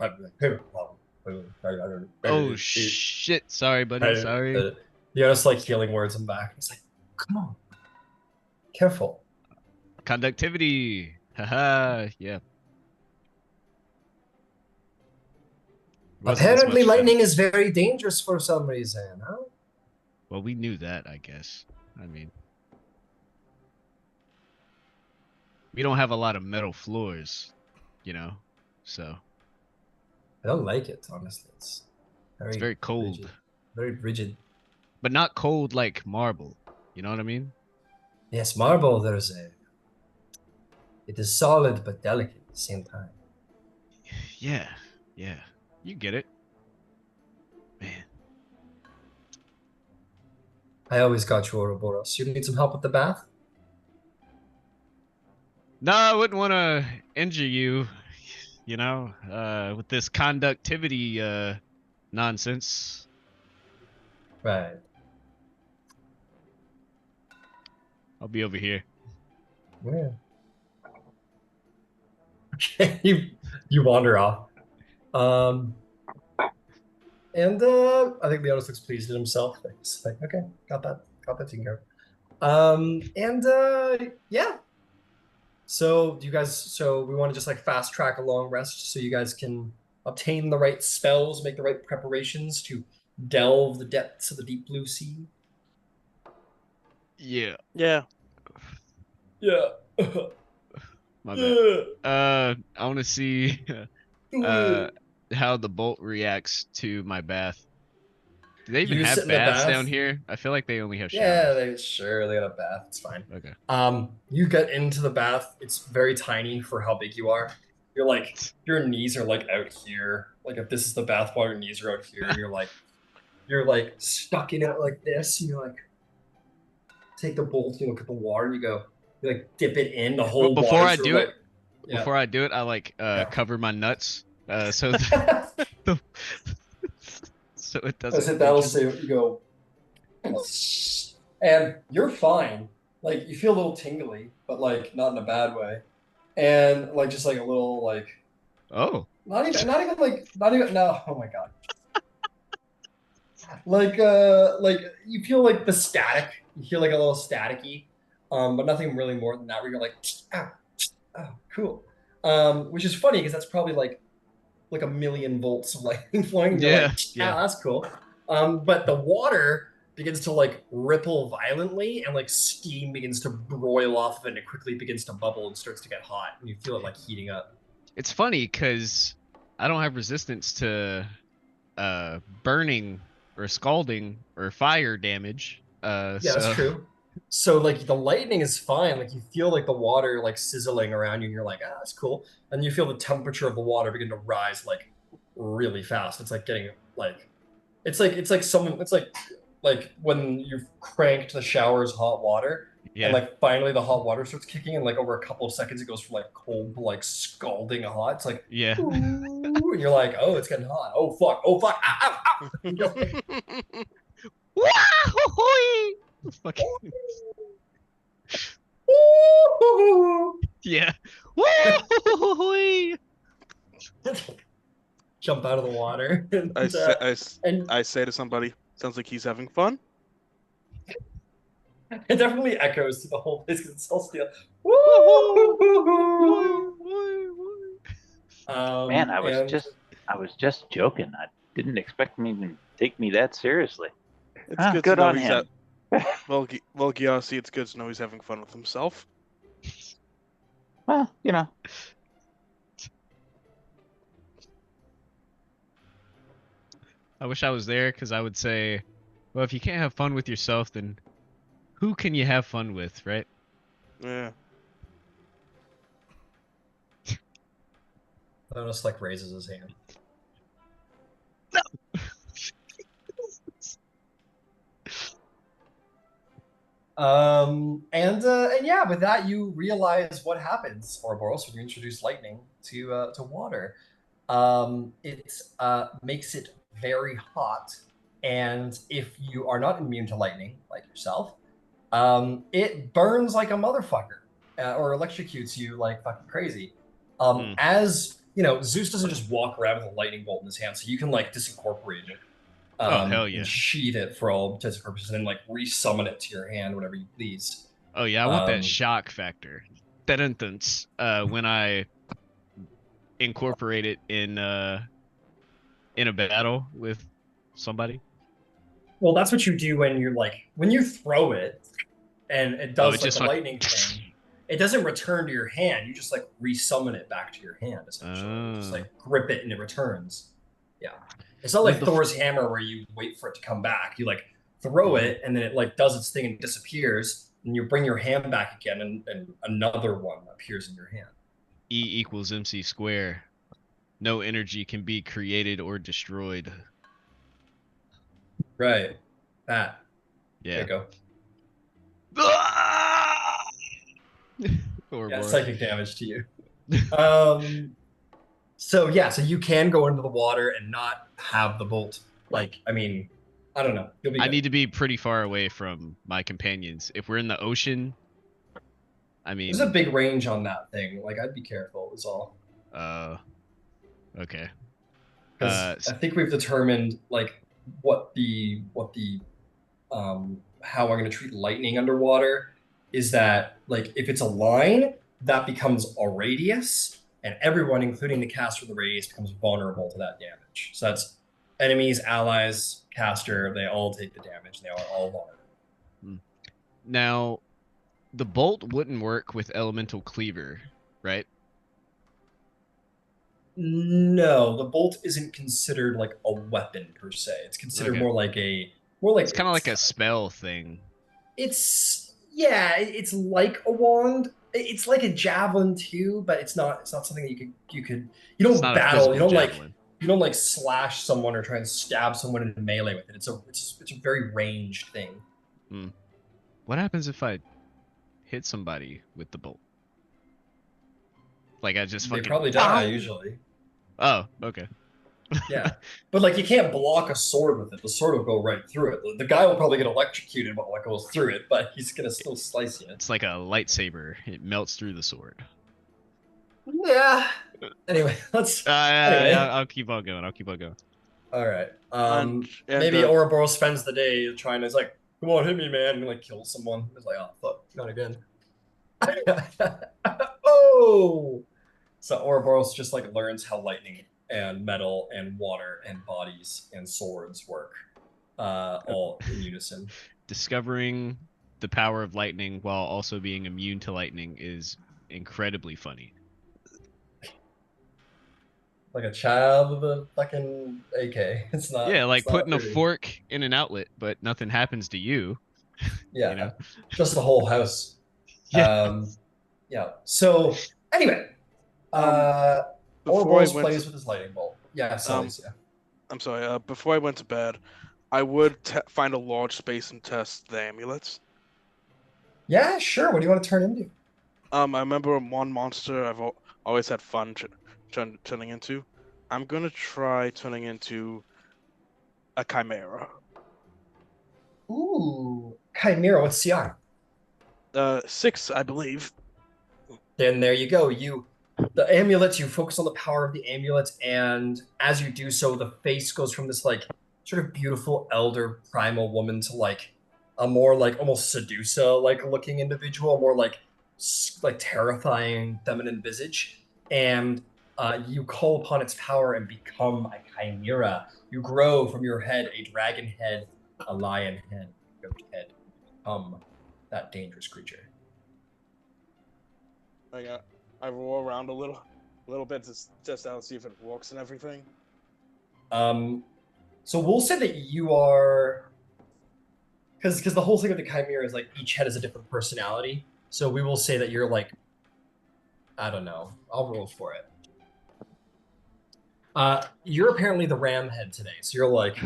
Oh shit. Sorry, buddy. Sorry. You're just like feeling words in back. He's like, come on, careful. Conductivity. Haha. Yeah. Wasn't this Apparently, much fun. lightning is very dangerous for some reason. Huh? Well, we knew that, I guess. I mean, we don't have a lot of metal floors, you know, so I don't like it, honestly. It's it's very cold, rigid. Very rigid. but not cold like marble. You know what I mean? Yes, marble. It is solid but delicate at the same time. Yeah, yeah. You get it, man. I always got you, Ouroboros. You need some help with the bath? No, I wouldn't want to injure you. With this conductivity nonsense. Right. I'll be over here. Yeah. Okay, you wander off. And I think Leonis looks pleased with himself. He's like, okay, got that taken care of. And yeah. So we want to just like fast track a long rest so you guys can obtain the right spells, make the right preparations to delve the depths of the deep blue sea. Yeah. Yeah. Yeah. My bad. I want to see Yeah. how the bolt reacts to my bath. Do they even You sit have in the baths bath. down here? I feel like they only have Yeah, showers. they got a bath. It's fine. Okay. You get into the bath. It's very tiny for how big you are. You're like your knees are like out here. Like if this is the bath water, your knees are out here, and you're like stuck in it like this. And you're like take the bolt, you look at the water, and you like dip it in. The whole Before water I sort do of it, like yeah. before I do it, I like Yeah. cover my nuts so so it I doesn't. said that'll injure- say you go, and you're fine. Like you feel a little tingly, but like not in a bad way, and like just like a little like Oh. not even no. Oh my god. Like you feel like the static. You feel like a little staticky, but nothing really more than that. Where you're like, oh, cool. Which is funny because that's probably like a million volts of lightning flowing. And you're Yeah. like, Yeah. that's cool. But the water begins to like ripple violently, and like steam begins to broil off of it, and it quickly begins to bubble and starts to get hot, and you feel it like heating up. It's funny because I don't have resistance to burning or scalding or fire damage. Yeah, that's So true. So like the lightning is fine. Like you feel like the water like sizzling around you, and you're like, ah, that's cool. And you feel the temperature of the water begin to rise like really fast. It's like getting like it's like when you've cranked the shower's hot water and yeah. like finally the hot water starts kicking and like over a couple of seconds it goes from like cold to like scalding hot. It's like Yeah. ooh, and you're like, oh, it's getting hot. Oh fuck, ow, ow. You're like, Fucking ooh. yeah. Jump out of the water. And, and I say to somebody, sounds like he's having fun. it definitely echoes through the whole place because it's all steel. Man, I was just joking. I didn't expect him to take me that seriously. It's good good to know on he's him. well, Giassi, it's good to know he's having fun with himself. Well, you know. I wish I was there because I would say, well, if you can't have fun with yourself, then who can you have fun with, right? Yeah. Jonas like raises his hand. And yeah, with that you realize what happens, Ouroboros, when you introduce lightning to water. It makes it very hot, and if you are not immune to lightning, like yourself, it burns like a motherfucker, or electrocutes you like fucking crazy. As you know, Zeus doesn't just walk around with a lightning bolt in his hand, so you can like disincorporate it. Oh, hell yeah. And sheath it for all intents and purposes, and then like resummon it to your hand whenever you please. Oh yeah, I want that shock factor. When I incorporate it in a battle with somebody. Well, that's what you do when you throw it, and it does like just the lightning thing. It doesn't return to your hand. You just like resummon it back to your hand, essentially. Just like grip it and it returns. Yeah. It's not like Thor's hammer where you wait for it to come back. You like throw it, and then it like does its thing and disappears. And you bring your hand back again, and another one appears in your hand. E equals MC square. No energy can be created or destroyed. Right. That. There Yeah. you go. Or Yeah, more. psychic damage to you. So yeah, so you can go into the water and not have the bolt. Like, I mean, I don't know. You'll be I good. need to be pretty far away from my companions. If we're in the ocean, I mean, There's a big range on that thing. Like, I'd be careful, is all. okay. Because I think we've determined like what the how I'm going to treat lightning underwater is that like if it's a line that becomes a radius, and everyone, including the caster of the radius, becomes vulnerable to that damage. So that's enemies, allies, caster. They all take the damage. They are all vulnerable. Now, the bolt wouldn't work with elemental cleaver, right? No, the bolt isn't considered like a weapon per se. It's considered Okay. more like It's kind of like a spell thing. It's it's like a wand. It's like a javelin too, but it's not something that you It's don't not a battle. physical javelin. You don't like slash someone or try and stab someone in melee with it. It's a very ranged thing. What happens if I hit somebody with the bolt? Like I just They fucking probably die usually. Oh, okay. Yeah, but like you can't block a sword with it. The sword will go right through it. The guy will probably get electrocuted while it goes through it, but he's gonna still slice you. It's like a lightsaber. It melts through the sword. Yeah. Anyway, let's. Anyway. I'll keep on going. All right. And Maybe Ouroboros spends the day trying to. It's like, come on, hit me, man, and like kill someone. It's like, oh fuck, not again. Oh. So Ouroboros just like learns how lightning and metal and water and bodies and swords work, all in unison. Discovering the power of lightning while also being immune to lightning is incredibly funny. Like a child with a fucking AK. It's not. Yeah, like it's not putting a pretty. fork in an outlet, but nothing happens to you. Yeah, You know? just the whole house. Yeah. Yeah. So anyway, Ouroboros plays with his lightning bolt. Yeah, Celicia. I'm sorry. Before I went to bed, I would find a large space and test the amulets. Yeah, sure. What do you want to turn into? I remember one monster I've always had fun turning into. I'm gonna try turning into a chimera. Ooh, Chimera. What's CR? 6, I believe. Then there you go. The amulets. You focus on the power of the amulets, and as you do so, the face goes from this like sort of beautiful elder primal woman to like a more like almost Sedusa like looking individual, more like terrifying feminine visage, and you call upon its power and become a chimera. You grow from your head a dragon head, a lion head, a goat head, become that dangerous creature. I roll around a little bit to test out, see if it works and everything. So we'll say that you are, because the whole thing of the chimera is like each head has a different personality. So we will say that you're like, I don't know. I'll roll for it. You're apparently the ram head today, so you're like,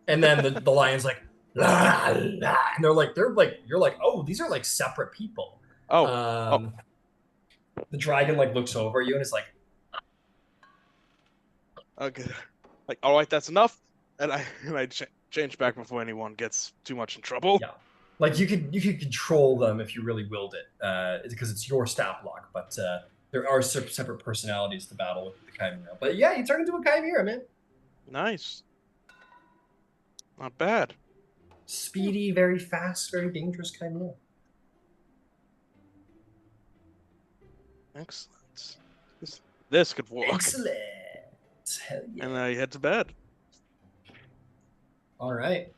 and then the lion's like, and they're like, you're like, oh, these are like separate people. The dragon like looks over you and is like, okay, like, all right, that's enough, and I change back before anyone gets too much in trouble. Yeah, like you could control them if you really willed it, because it's your stat block, but there are separate personalities to battle with the chimera. But yeah, you turn into a chimera, man. Nice. Not bad. Speedy, very fast, very dangerous chimera. Excellent. This could work. Excellent. Hell yeah. And I head to bed. All right.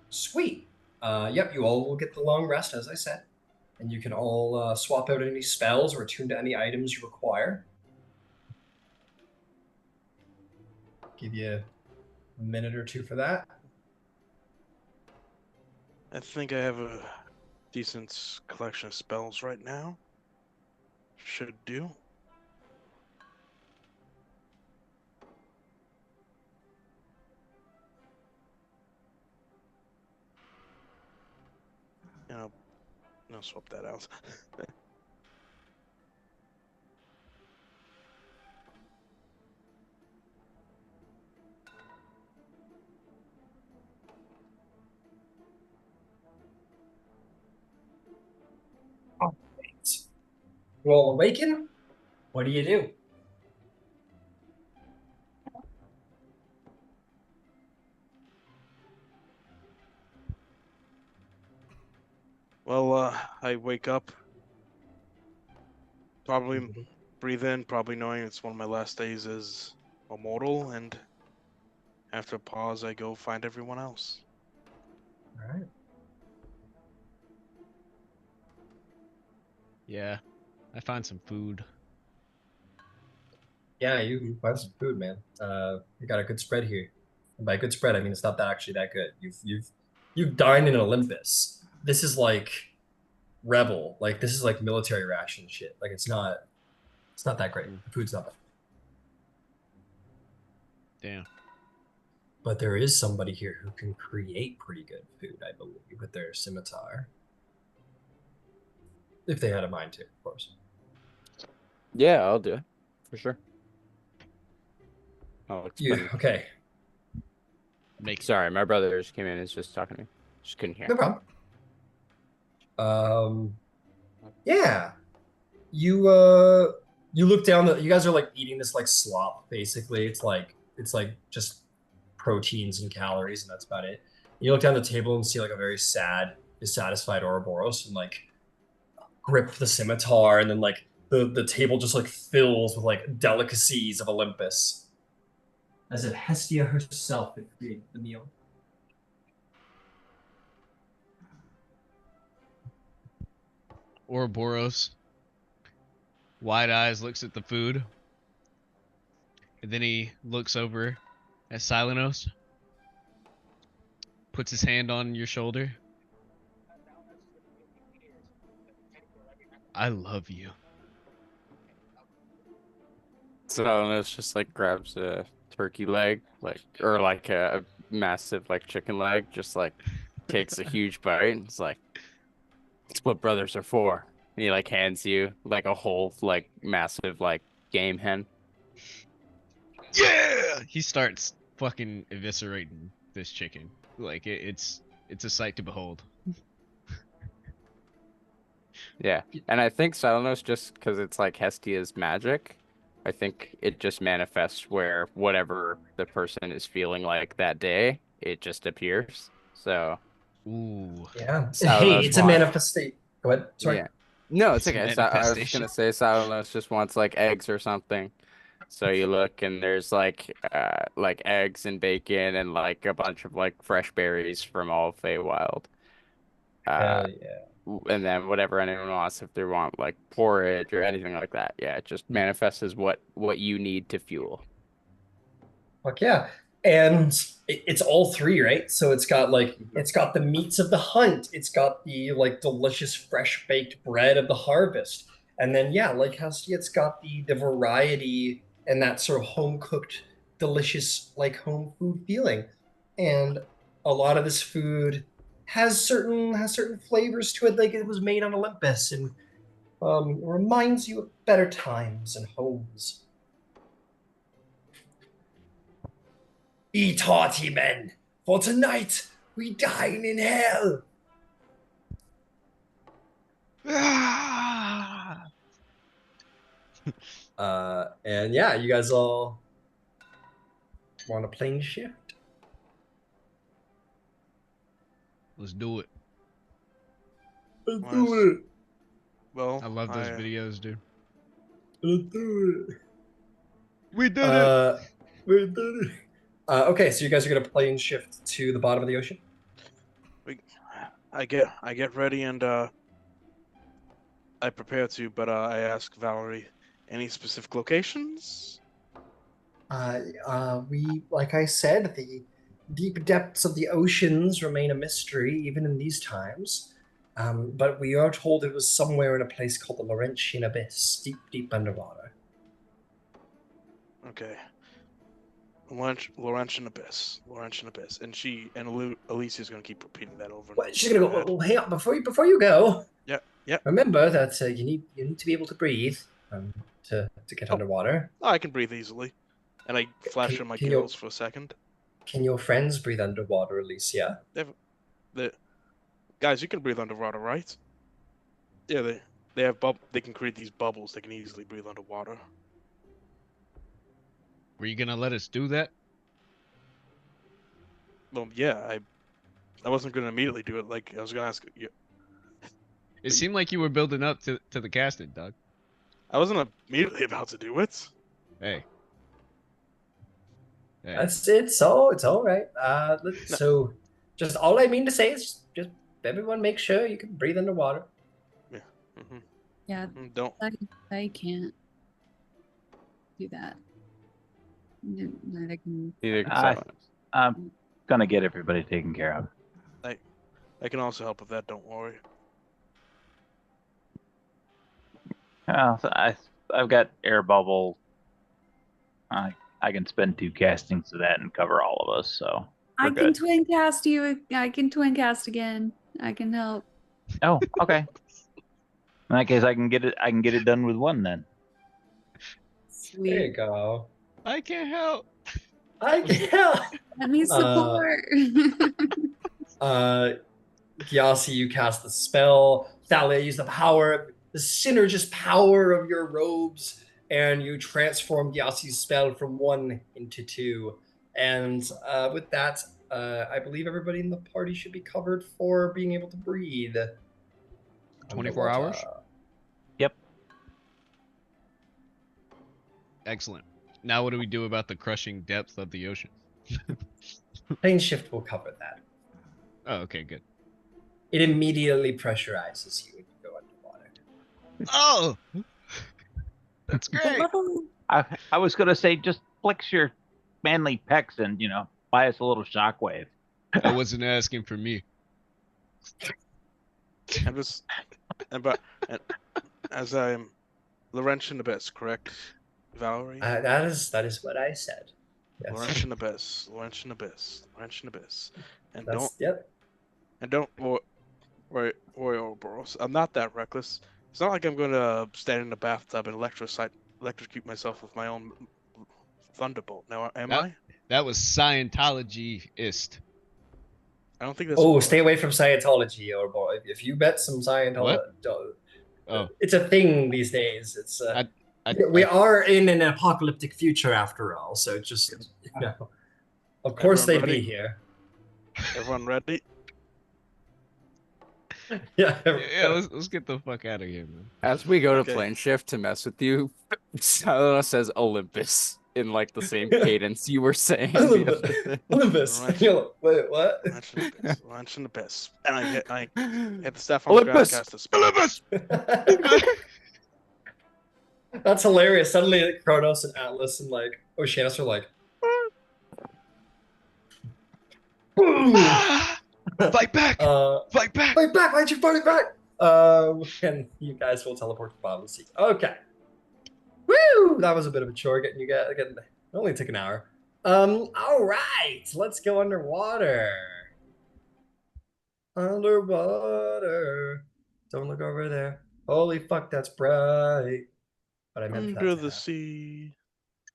Sweet. Yep, you all will get the long rest, as I said. And you can all swap out any spells or attune to any items you require. Give you a minute or two for that. I think I have a decent collection of spells right now. Should do. And I'll swap that out. You all awaken. What do you do? Well, I wake up, probably breathe in, probably knowing it's one of my last days as a mortal, and after a pause, I go find everyone else. All right. Yeah, I find some food. Yeah, you find some food, man. You got a good spread here. And by good spread, I mean it's not that actually that good. You've dined in Olympus. This is like rebel. Like this is like military ration shit. Like it's not that great. The food's not that. Damn. But there is somebody here who can create pretty good food, I believe, with their scimitar. If they had a mind to, of course. Yeah, I'll do it for sure. I'll You explain. okay? Make Sorry, my brother just came in and is just talking to me. Just couldn't hear. No problem. Yeah. You look down you guys are like eating this like slop, basically. It's like just proteins and calories, and that's about it. You look down the table and see like a very sad, dissatisfied Ouroboros and like grip the scimitar, and then like the table just like fills with like delicacies of Olympus. As if Hestia herself had created the meal. Ouroboros, wide eyes, looks at the food, and then he looks over at Silenos, puts his hand on your shoulder. I love you. So it's just like grabs a turkey leg, like or like a massive like chicken leg, just like takes a huge bite and it's like, it's what brothers are for. And he like hands you like a whole like massive like game hen. Yeah! He starts fucking eviscerating this chicken. Like it's a sight to behold. Yeah. And I think Salanos, just because it's like Hestia's magic, I think it just manifests where whatever the person is feeling like that day, it just appears. So Ooh, Yeah. Hey, Salanos it's a wants, manifestation. Go ahead. Sorry. yeah. No, it's it's a okay. So I was just manifestation. gonna say Salanos just wants like eggs or something. So you look and there's like eggs and bacon and like a bunch of like fresh berries from all of Feywild. Uh Hell yeah. and then whatever anyone wants, if they want like porridge or anything like that. Yeah, it just manifests as what you need to fuel. Fuck yeah. And it's all three, right? So Mhm. it's got the meats of the hunt, it's got the like delicious fresh baked bread of the harvest. And then yeah, like Hestia, it's got the variety and that sort of home cooked, delicious like home food feeling. And a lot of this food has certain flavors to it, like it was made on Olympus and reminds you of better times and homes. Eat hearty, men, for tonight we dine in hell. Ah! And yeah, you guys all want a plane shift? Let's do it. Let's Nice. do it. Well, I love those videos, dude. Let's do it. We did it. We did it. Okay, so you guys are gonna plane shift to the bottom of the ocean. I get ready and I prepare to, but I ask Valerie, any specific locations? Like I said, the deep depths of the oceans remain a mystery even in these times. But we are told it was somewhere in a place called the Laurentian Abyss, deep, deep underwater. Okay. Laurentian Abyss. Laurentian Abyss. And Alicia's gonna keep repeating that over and Well, over she's in gonna her go. head. Well, hang on, before you go. Yeah, yeah. Remember that you need to be able to breathe to get Oh. underwater. Oh, I can breathe easily. And I flash on my can gills for a second. Can your friends breathe underwater, Alicia? Guys, you can breathe underwater, right? Yeah, they have they can create these bubbles. They can easily breathe underwater. Were you gonna let us do that? Well, yeah, I wasn't gonna immediately do it. Like I was gonna ask you. It seemed like you were building up to the casting, Doug. I wasn't immediately about to do it. Hey. Hey. It's all right. No. So just all I mean to say is just everyone make sure you can breathe underwater. Yeah. Mm-hmm. Yeah, Don't. I can't do that. Neither can. Neither can I- someone else. I'm gonna get everybody taken care of. I can also help with that. Don't worry. Well, so I've got air bubble. I can spend 2 castings of that and cover all of us. So I we're can good. twin cast you. I can twin cast again. I can help. Oh, okay. In that case, I can get it done with 1 then. There you Sweet. go. I can't help. I can. Let me support. Gyasi, you cast the spell. Thalia, use the power, the synergist power of your robes, and you transform Gyasi's spell from 1 into 2. And with that, I believe everybody in the party should be covered for being able to breathe. 24 hours? Yep. Excellent. Now what do we do about the crushing depth of the ocean? Plane shift will cover that. Oh, okay, good. It immediately pressurizes you when you go underwater. Oh! That's great. I was gonna say just flex your manly pecs and buy us a little shockwave. I wasn't asking for me. And this, and as I'm Laurentian Abyss, correct, Valerie? That is what I said. Yes. Laurentian Abyss, Laurentian Abyss, Laurentian Abyss, and Yep. don't worry, Ouroboros. I'm not that reckless. It's not like I'm going to stand in the bathtub and electrocute myself with my own thunderbolt. Now, am I? That was Scientology-ist. I don't think that's. Oh, stay away from Scientology, or boy. If you bet some Scientology, Oh, it's a thing these days. It's we I are in an apocalyptic future after all, so just of course Everyone they'd be ready? here. Everyone ready? Yeah. yeah, let's get the fuck out of here, man. As we go to Okay. plane shift to mess with you, Selena says Olympus in like the same cadence you were saying the other day. Olympus. Right. Wait, what? Launching Abyss, Launching Abyss. And I hit the staff on the ground, Olympus! cast a spell. Olympus! That's hilarious. Suddenly, Kronos and Atlas and like Oceanus are like, boom! Fight back! Fight back! Fight back! Why'd you fight back? And you guys will teleport to the bottom of the sea. Okay. Woo! That was a bit of a chore getting you guys. It only took an hour. All right. Let's go underwater. Underwater. Don't look over there. Holy fuck, that's bright. But I meant Under that the sea.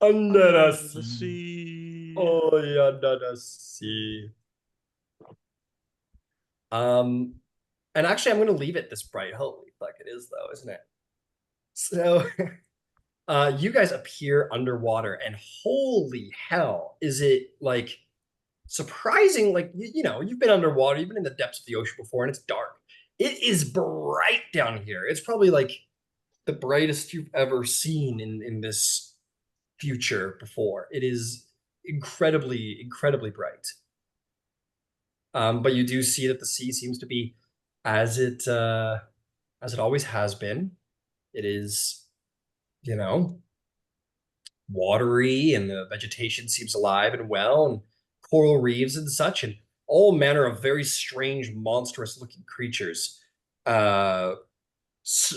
under the The sea. sea. Oh, yeah, under the sea. And actually, I'm going to leave it this bright. Holy fuck, it is though, isn't it? So, you guys appear underwater, and holy hell, is it like surprising? Like you've been underwater, you've been in the depths of the ocean before, and it's dark. It is bright down here. It's probably like the brightest you've ever seen in this future before. It is incredibly, incredibly bright. But you do see that the sea seems to be as it always has been. It is, watery, and the vegetation seems alive and well, and coral reefs and such, and all manner of very strange, monstrous-looking creatures, uh,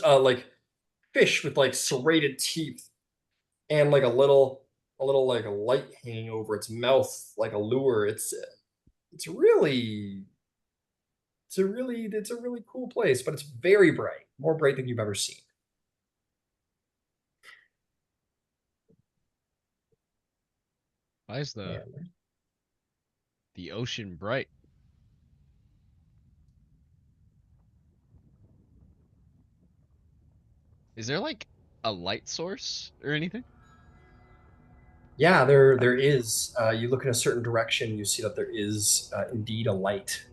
like fish with like serrated teeth and like a little like a light hanging over its mouth like a lure. It's really it's a really cool place, but it's very bright, more bright than you've ever seen. Why is the And the ocean bright? Is there like a light source or anything? yeah, there is. You look in a certain direction, you see that there is indeed a light.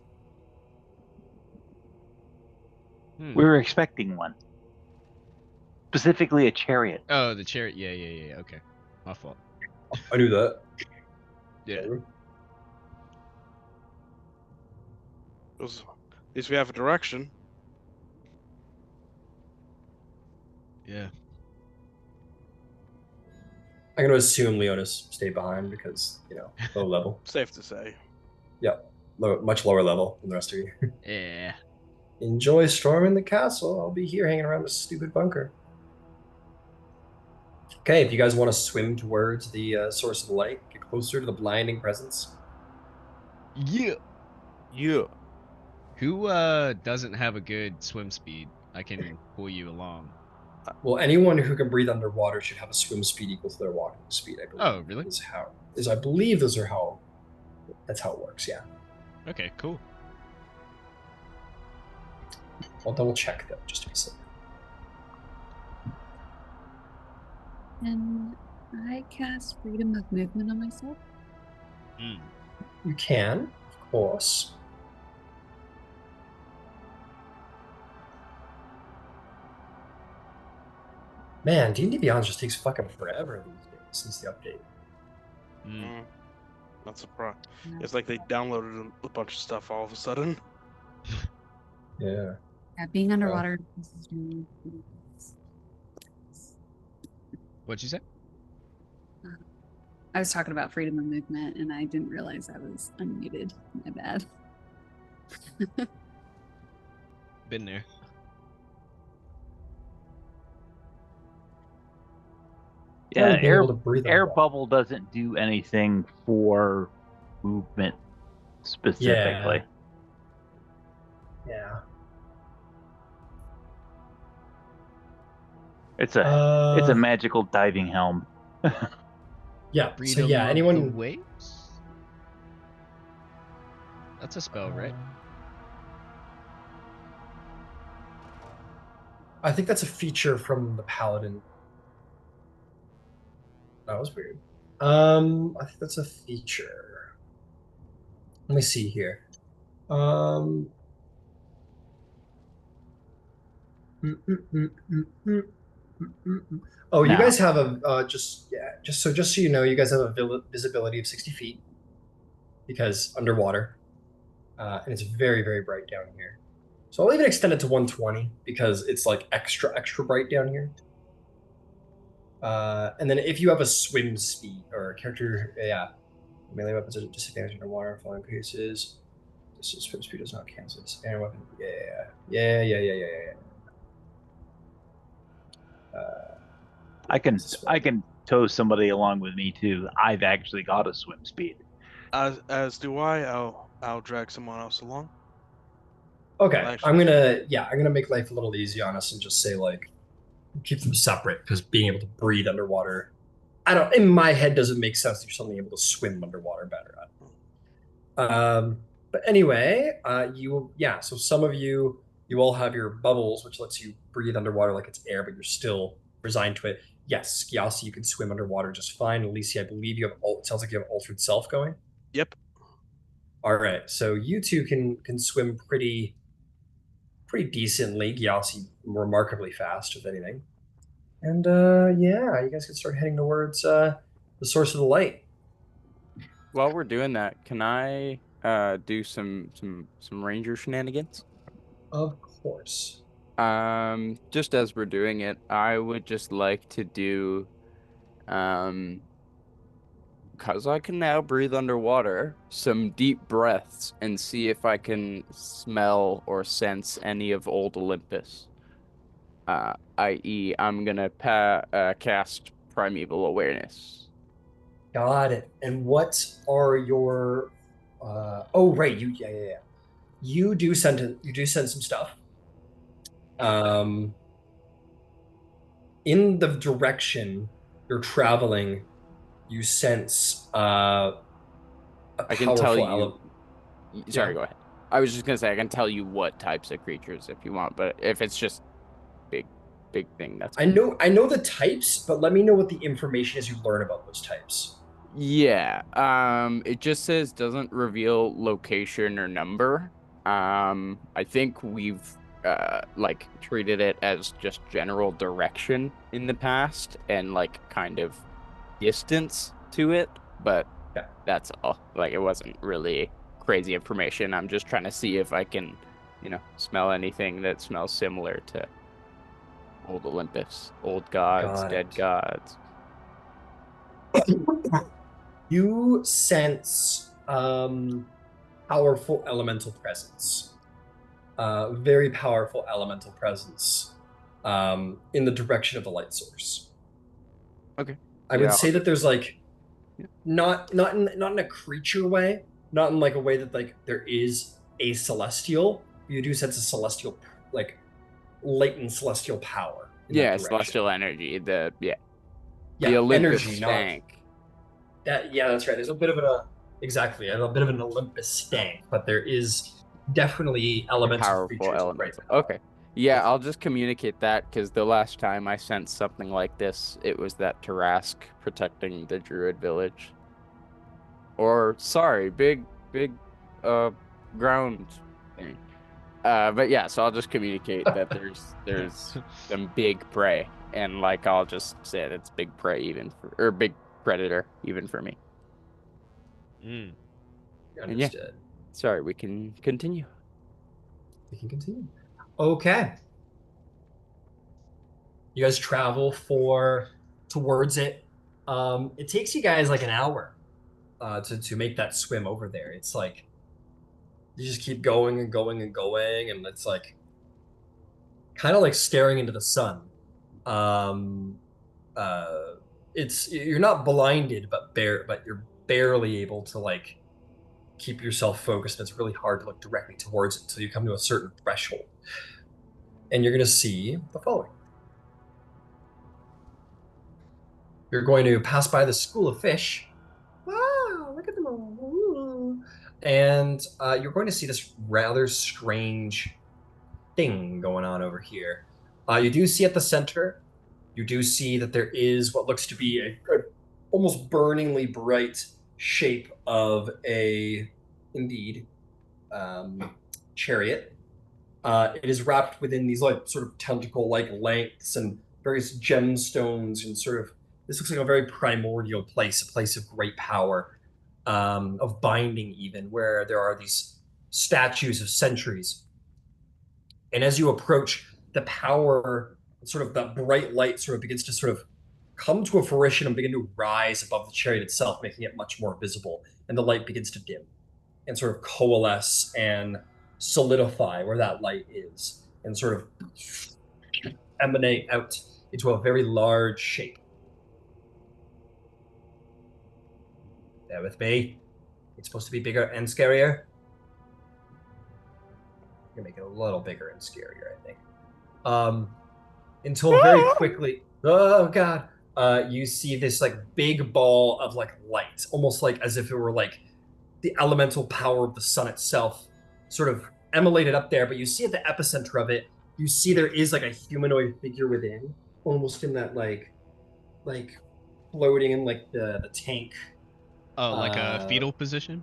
Hmm. We were expecting one, specifically a chariot. Oh, the chariot. Yeah, yeah, yeah. Okay, my fault. I knew that. Yeah. At least we have a direction. Yeah. I'm going to assume Leonis stayed behind because, low level. Safe to say. Yep. Much lower level than the rest of you. Yeah. Enjoy storming the castle. I'll be here hanging around this stupid bunker. Okay, if you guys want to swim towards the source of the light, get closer to the blinding presence. Yeah. Yeah. Who doesn't have a good swim speed? I can pull you along. Well, anyone who can breathe underwater should have a swim speed equal to their walking speed, I believe. Oh, really? I believe that's how it works, yeah. Okay, cool. I'll double check though, just to be safe. And I cast freedom of movement on myself. Mm. You can, of course. Man, D&D Beyond just takes fucking forever these days since the update. Mm. Not surprised. It's like they downloaded a bunch of stuff all of a sudden. Yeah. Yeah, being underwater. What'd you say? I was talking about freedom of movement, and I didn't realize I was unmuted. My bad. Been there. Yeah, Being able to breathe air underwater. bubble doesn't do anything for movement specifically. Yeah. It's a magical diving helm. Yeah. Freedom so yeah, of anyone the waves? That's a spell, right? I think that's a feature from the Paladin. That was weird. I think that's a feature. Let me see here. Mm, mm, mm, mm, mm, mm, mm. Oh, you Now, guys have a just so you know, you guys have a visibility of 60 feet because underwater, and it's very very bright down here. So I'll even extend it to 120 because it's like extra bright down here. And then if you have a swim speed or a character, yeah, melee weapons are disadvantaged underwater, falling cases. This swim speed does not cancel this. Air weapon, yeah. I can tow somebody along with me too. I've actually got a swim speed. As do I. I'll drag someone else along. Okay, Actually, I'm gonna make life a little easy on us and just say like keep them separate because being able to breathe underwater, I don't in my head doesn't make sense. You're suddenly able to swim underwater better. But anyway, so some of you all have your bubbles, which lets you breathe underwater like it's air, but you're still resigned to it. Yes, Gyasi, you can swim underwater just fine. Alicia, I believe you have. It sounds like you have altered self going. yep. All right, so you two can swim pretty decently. Gyasi remarkably fast, if anything. And yeah, you guys can start heading towards the source of the light. While we're doing that, can I do some ranger shenanigans? Of course. Just as we're doing it, I would just like to do Because I can now breathe underwater, some deep breaths and see if I can smell or sense any of old Olympus. I.e., I'm gonna cast Primeval Awareness. Got it. And what are your? Oh, right. Yeah. You do send some stuff. Um, in the direction you're traveling, you sense a I can tell powerful element. you. Yeah. Sorry, go ahead. I was just gonna say I can tell you what types of creatures if you want, but if it's just big, big thing, that's fine. I know the types, but let me know what the information is you learn about those types. Yeah. It just says doesn't reveal location or number. I think we've like treated it as just general direction in the past and like kind of distance to it, but Yeah. that's all. Like it wasn't really crazy information. I'm just trying to see if I can, smell anything that smells similar to old Olympus, old gods, Got dead it. gods. You sense powerful elemental presence. Very powerful elemental presence in the direction of the light source. Okay. I would Yeah. say that there's like Yeah. not in a creature way, not in like a way that like there is a celestial. You do sense a celestial, like latent celestial power in that Yeah, direction. celestial energy. The Yeah, Olympus energy, not stank. that. Yeah, that's right. There's a bit of a bit of an Olympus stank, but there is definitely elemental Powerful creatures with great elemental. power. Okay. Yeah, I'll just communicate that because the last time I sensed something like this, it was that Tarask protecting the Druid village. Or sorry, big uh ground thing. But yeah, so I'll just communicate that there's some big prey, and like I'll just say that it's big prey even for or big predator even for me. Mm. And yeah, Understood. sorry, we can continue. We can continue. Okay. You guys travel for towards it. It takes you guys like an hour to make that swim over there. It's like you just keep going and going and going, and it's like kind of like staring into the sun. Um, uh, it's you're not blinded, but you're barely able to like keep yourself focused. And it's really hard to look directly towards it until you come to a certain threshold, and you're gonna see the following. You're going to pass by the school of fish. Wow, look at them all. Ooh. And you're going to see this rather strange thing going on over here. You do see at the center, you do see that there is what looks to be a almost burningly bright shape of indeed, um, chariot. It is wrapped within these like sort of tentacle-like lengths and various gemstones and sort of this looks like a very primordial place, a place of great power, of binding even, where there are these statues of centuries. And as you approach, the power, sort of that bright light sort of begins to sort of come to a fruition and begin to rise above the chariot itself, making it much more visible. And the light begins to dim and sort of coalesce and solidify where that light is and sort of emanate out into a very large shape. Bear with me. It's supposed to be bigger and scarier. I'm gonna make it a little bigger and scarier, I think. Until very quickly, oh god, you see this like big ball of like light, almost like as if it were like the elemental power of the sun itself, sort of emulated up there. But you see at the epicenter of it, you see there is like a humanoid figure within, almost in that like floating in like the tank. Oh, like a Uh, fetal position?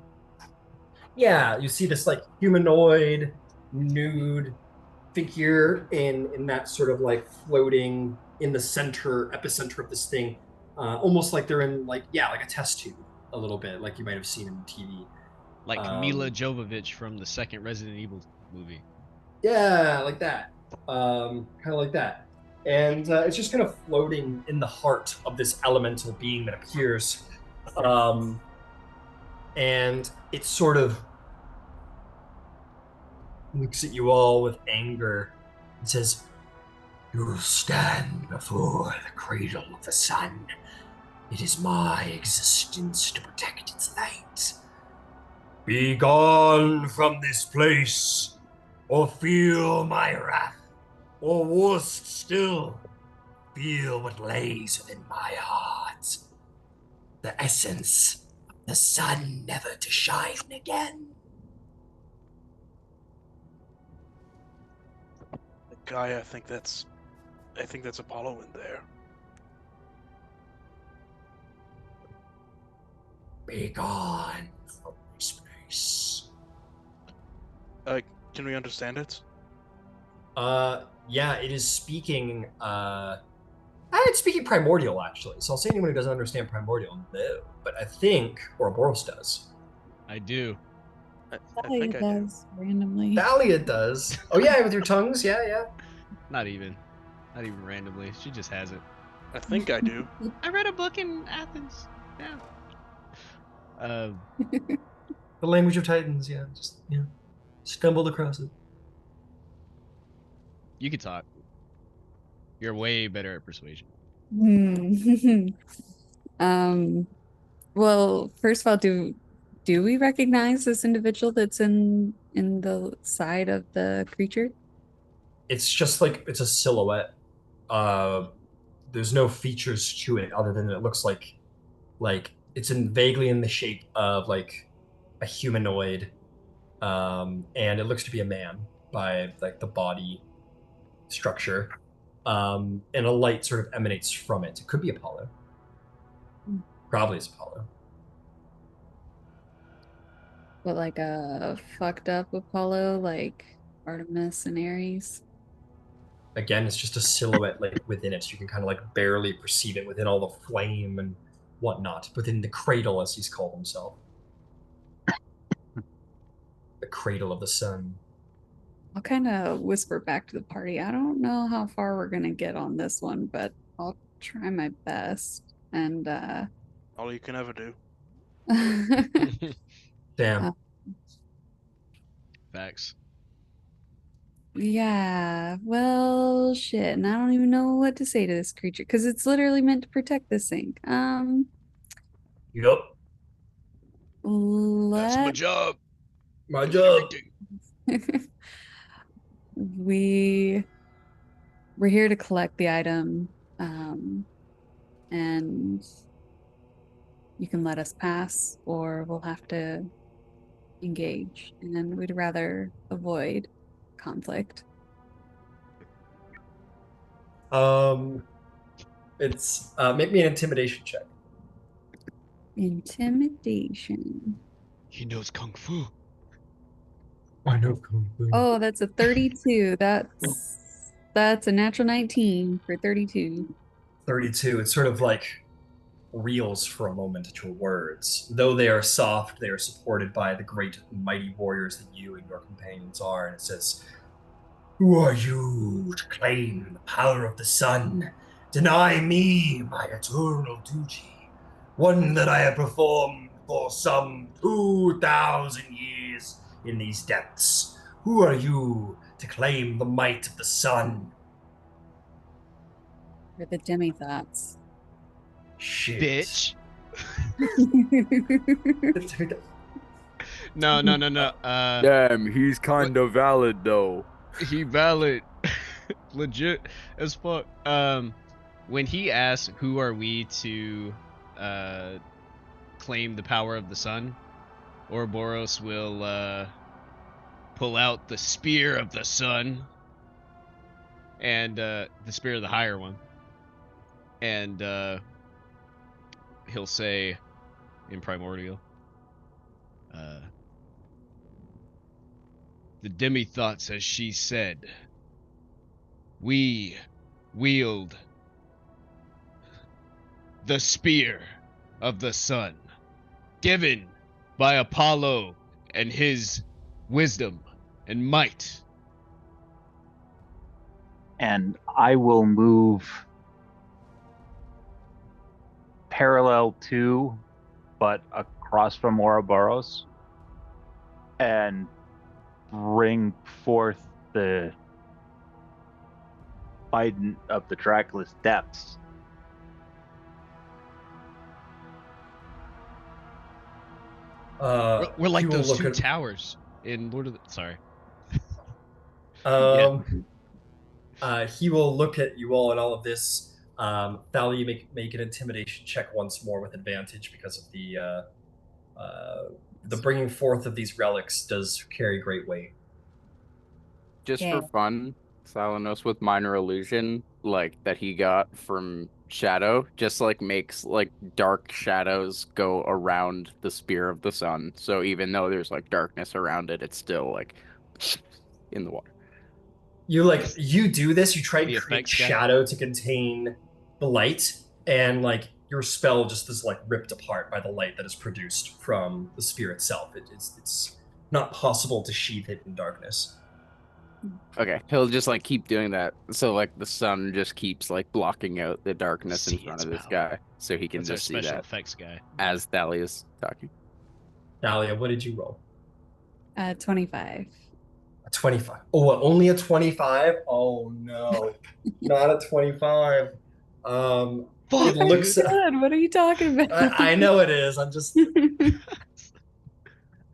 yeah, you see this like humanoid nude figure in that sort of like floating in the epicenter of this thing, almost like they're in like yeah like a test tube a little bit like you might have seen in TV. Like Mila Um, Jovovich from the second Resident Evil movie. yeah, like that. Kind of like that. and it's just kind of floating in the heart of this elemental being that appears. And it sort of looks at you all with anger and says, "You stand before the cradle of the sun. It is my existence to protect its light. Be gone from this place, or feel my wrath, or worst still, feel what lays within my heart. The essence of the sun never to shine again." Guy, I think that's Apollo in there. Be gone from this place. Can we understand it? Yeah, it is speaking, it's speaking primordial, actually. So I'll say anyone who doesn't understand primordial, no. But I think Ouroboros does. I do. I Thalia think I do. does randomly. Thalia does. Oh, yeah, with your tongues? Yeah. Not even randomly. She just has it. I think I do. I read a book in Athens. Yeah. The language of Titans, yeah. Just, stumbled across it. You could talk. You're way better at persuasion. Well, first of all, do we recognize this individual that's in the side of the creature? It's just like, it's a silhouette. There's no features to it other than it looks like it's vaguely in the shape of like a humanoid, and it looks to be a man by like the body structure, and a light sort of emanates from it. It could be Apollo. Probably it's Apollo. But like a fucked up Apollo, like Artemis and Ares. Again, it's just a silhouette like within it. You can kind of like barely perceive it within all the flame and whatnot, within the cradle, as he's called himself. The cradle of the sun. I'll kind of whisper back to the party. I don't know how far we're gonna get on this one, but I'll try my best. And All you can ever do. Damn. Facts. Yeah, well, shit, and I don't even know what to say to this creature because it's literally meant to protect this thing. Yup. That's my Let job. My job. we're here to collect the item, and you can let us pass, or we'll have to engage, and we'd rather avoid conflict. It's make me an intimidation check. Intimidation. He knows kung fu. I know Kung Fu. Oh, that's a 32. That's a natural 19 for 32. 32. It sort of like reels for a moment at your words. Though they are soft, they are supported by the great and mighty warriors that you and your companions are. And it says, "Who are you to claim the power of the sun? Deny me my eternal duty, one that I have performed for some 2,000 years in these depths. Who are you to claim the might of the sun?" For the demi-thoughts. Shit. Bitch. No. Damn, he's kind of valid though. He valid. Legit as fuck. When he asks who are we to claim the power of the sun, Ouroboros will pull out the spear of the sun and the spear of the higher one, and he'll say in primordial, the demi-thoughts, as she said, we wield the spear of the sun, given by Apollo and his wisdom and might. and I will move parallel to, but across from Ouroboros, and bring forth the Trident of the trackless depths. We're He like will those look two at towers in Lord of the. Sorry. um he will look at you all and all of this. Thalia, make an intimidation check once more with advantage because of the bringing forth of these relics does carry great weight. Just Yeah. for fun, Salanos with minor illusion, like that he got from Shadow, just like makes like dark shadows go around the spear of the sun. So even though there's like darkness around it, it's still like in the water. You do this, you try and The create effects guy. shadow to contain the light, and like your spell just is like ripped apart by the light that is produced from the spear itself. It's not possible to sheath it in darkness. Okay, he'll just like keep doing that. So like the sun just keeps like blocking out the darkness in See front its of this power. guy, so he can That's our just see special that effects guy. as Thalia's talking. Dahlia, what did you roll? 25. A 25. Oh, only a 25? Oh no. Not a 25. It Fuck, looks dude. God, what are you talking about? I know it is. I'm just It's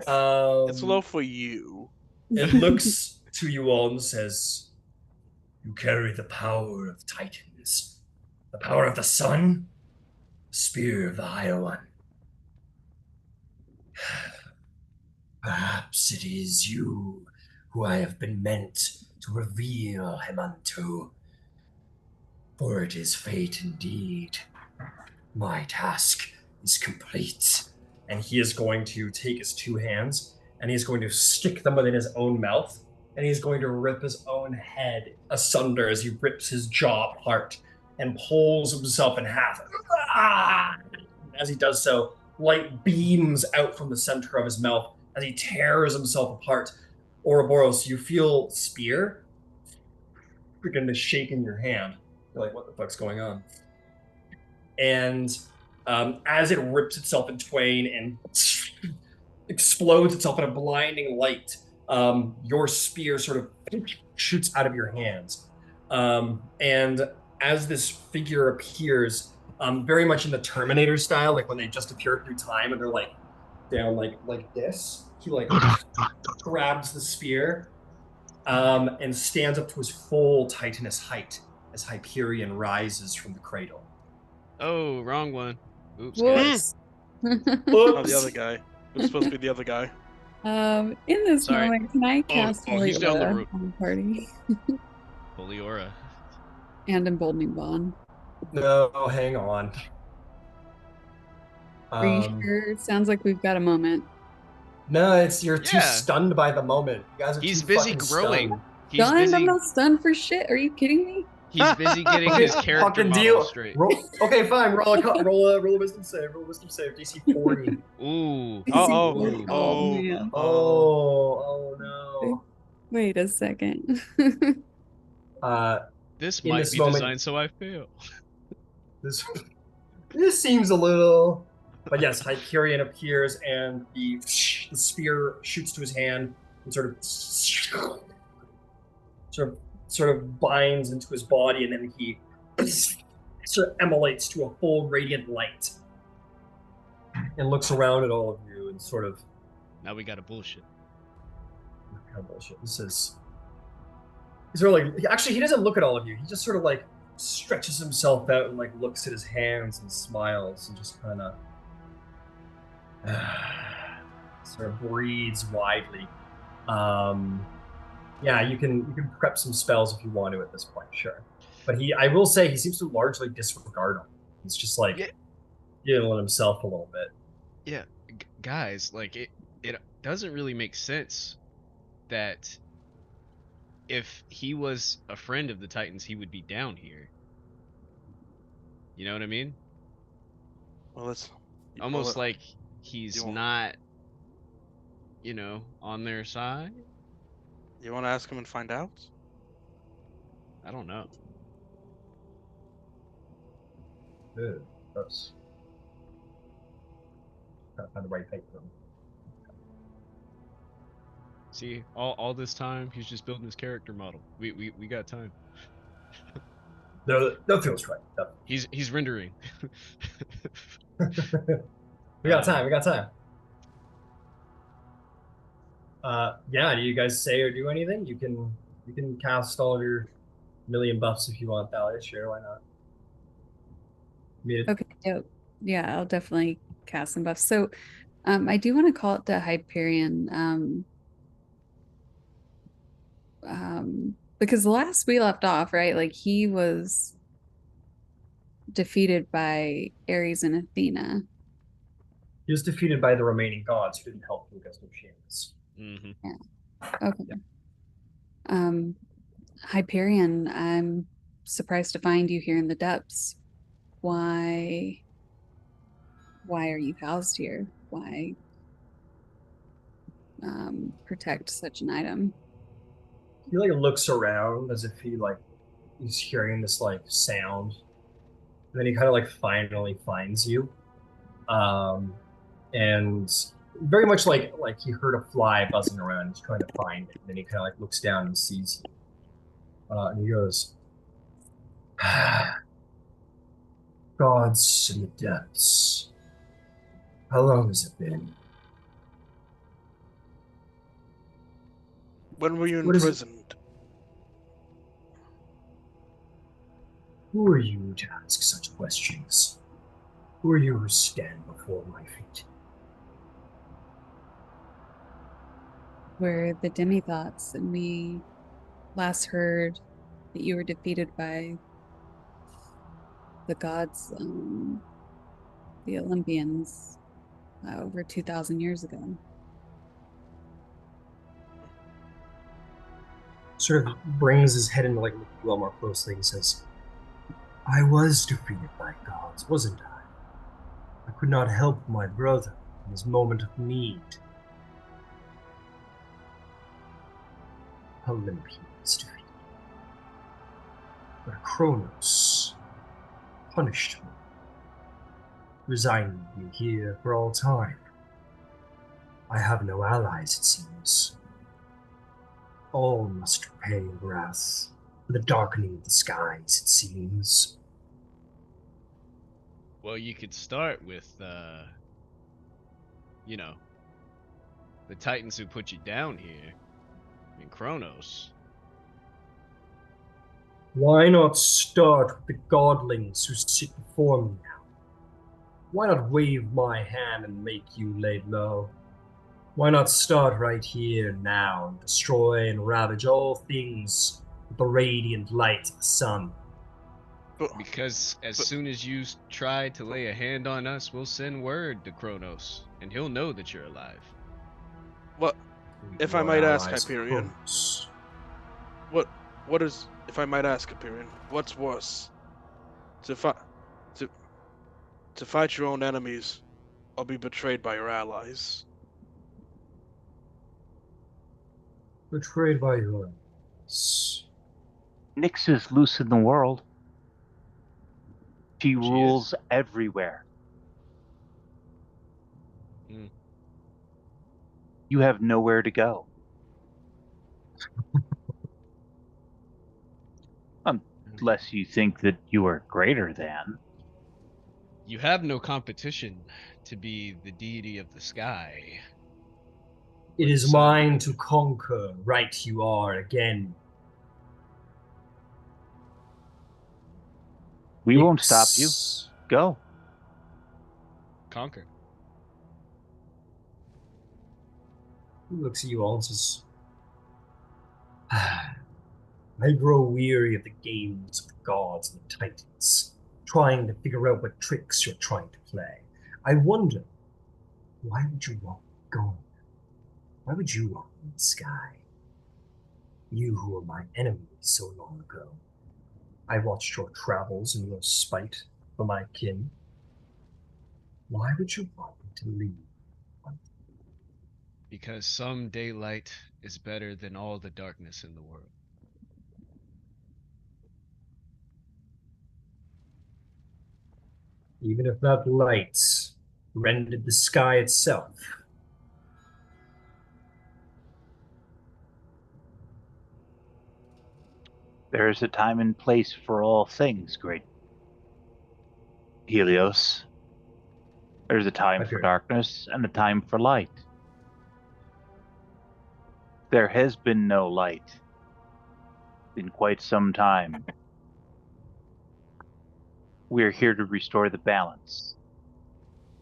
low um for you. it looks to you all and says, "You carry the power of Titans, the power of the sun, the spear of the higher one. Perhaps it is you who I have been meant to reveal him unto, for it is fate indeed. My task is complete." And he is going to take his two hands and he's going to stick them within his own mouth and he's going to rip his own head asunder as he rips his jaw apart and pulls himself in half. As he does so, light beams out from the center of his mouth as he tears himself apart. Ouroboros, you feel spear begin to shake in your hand. You're like, what the fuck's going on? And as it rips itself in twain and explodes itself in a blinding light, your spear sort of shoots out of your hands. And as this figure appears, very much in the Terminator style, like when they just appear through time and they're like down like this, he like grabs the spear and stands up to his full Titanus height as Hyperion rises from the cradle. Oh, wrong one. Oops, guys. Whoops. Oh, the Oops. other guy. Who's supposed to be the other guy? In this Sorry. moment, can I cast Holy he's down the Aura road. on the party Holy aura. and Emboldening Bond? No, hang on. Are you sure? It sounds like we've got a moment. No, it's you're too Yeah. stunned by the moment. You guys are He's too busy fucking growing. stunned. He's Stunned? I'm busy. not stunned for shit. Are you kidding me? He's busy getting his character Fucking model deal. straight. Okay, fine. Roll a wisdom save. Roll a wisdom save. DC 40. Ooh. Oh, Ooh. oh, man. Oh no. Wait a second. Uh, This in might this be moment, designed so I fail. this this seems a little, but yes, Hyperion appears and the spear shoots to his hand and sort of binds into his body, and then he sort of emulates to a full radiant light and looks around at all of you and sort of Now we got a bullshit. bullshit. This is he's sort of like actually he doesn't look at all of you. He just sort of like stretches himself out and like looks at his hands and smiles and just kind of sort of breathes widely. Yeah, you can prep some spells if you want to at this point, sure. But I will say, he seems to largely disregard them. He's just like dealing with himself a little bit. Yeah, guys, like it doesn't really make sense that if he was a friend of the Titans, he would be down here. You know what I mean? well, it's Almost like he's you want- not, on their side. You want to ask him and find out? I don't know. Ugh, gross. Gotta find the right height for them. See, all this time he's just building his character model. We got time. No, that feels right. That- He's rendering. We got Um, time. We got time. Yeah. Do you guys say or do anything? You can cast all of your million buffs if you want, Thalia. Sure, why not? Mid. Okay, dope. Yeah, I'll definitely cast some buffs. So, I do want to call it the Hyperion, because the last we left off, right? Like he was defeated by Ares and Athena. He was defeated by the remaining gods who didn't help him against Oceanus. mhm. Okay. Hyperion, I'm surprised to find you here in the depths. Why why are you housed here? Why protect such an item? He like looks around as if he's hearing this like sound. And then he kind of like finally finds you. Um and very much like he heard a fly buzzing around, he's trying to find it. And then he kind of like looks down and sees you. And he goes, Gods in the depths. How long has it been? When were you What is it? imprisoned? Who are you to ask such questions? Who are you who stand before my feet? We're the demigods, and we last heard that you were defeated by the gods, the Olympians, over 2,000 years ago. Sort of brings his head in to like look a little more closely and says, I was defeated by gods, wasn't I? I could not help my brother in his moment of need. Olympians defeated. But Kronos punished me, resigning me here for all time. I have no allies, it seems. All must pay in wrath for the darkening of the skies, it seems. Well, you could start with, you know, the Titans who put you down here in Kronos. Why not start with the godlings who sit before me now? Why not wave my hand and make you laid low? Why not start right here now and destroy and ravage all things with the radiant light of the sun? But, Because as but soon as you try to lay a hand on us, we'll send word to Kronos, and he'll know that you're alive. what if I Your might ask, allies, Hyperion? Kronos. What is, if I might ask, Hyperion? What's worse, to fight to to fight your own enemies, or be betrayed by your allies? Betrayed by your allies. Nyx is loose in the world. She She rules is. everywhere. Mm. You have nowhere to go. Unless you think that you are greater than. You have no competition to be the deity of the sky. It or the is sun. mine to conquer, right you are again. We won't stop you. Nyx. Go. Conquer. He looks at you all and says, I grow weary of the games of the gods and the titans, trying to figure out what tricks you're trying to play. I wonder, why would you want gold? Why would you want the sky? You who were my enemy so long ago. I watched your travels and your spite for my kin. Why would you want me to leave? Because some daylight is better than all the darkness in the world. Even if that light rendered the sky itself. There is a time and place for all things, great Helios. There's a time for Hyperion. darkness and a time for light. There has been no light in quite some time. We're here to restore the balance.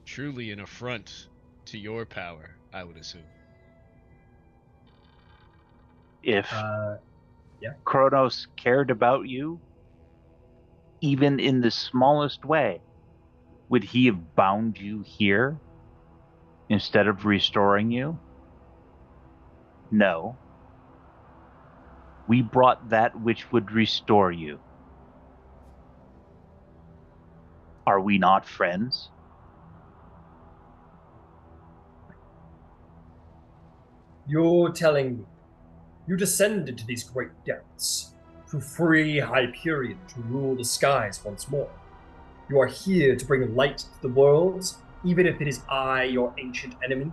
Truly an affront to your power, I would assume. If Yeah. Kronos cared about you, even in the smallest way, would he have bound you here instead of restoring you? No. We brought that which would restore you. Are we not friends? You're telling me you descended to these great depths to free Hyperion to rule the skies once more. You are here to bring light to the worlds, even if it is I, your ancient enemy.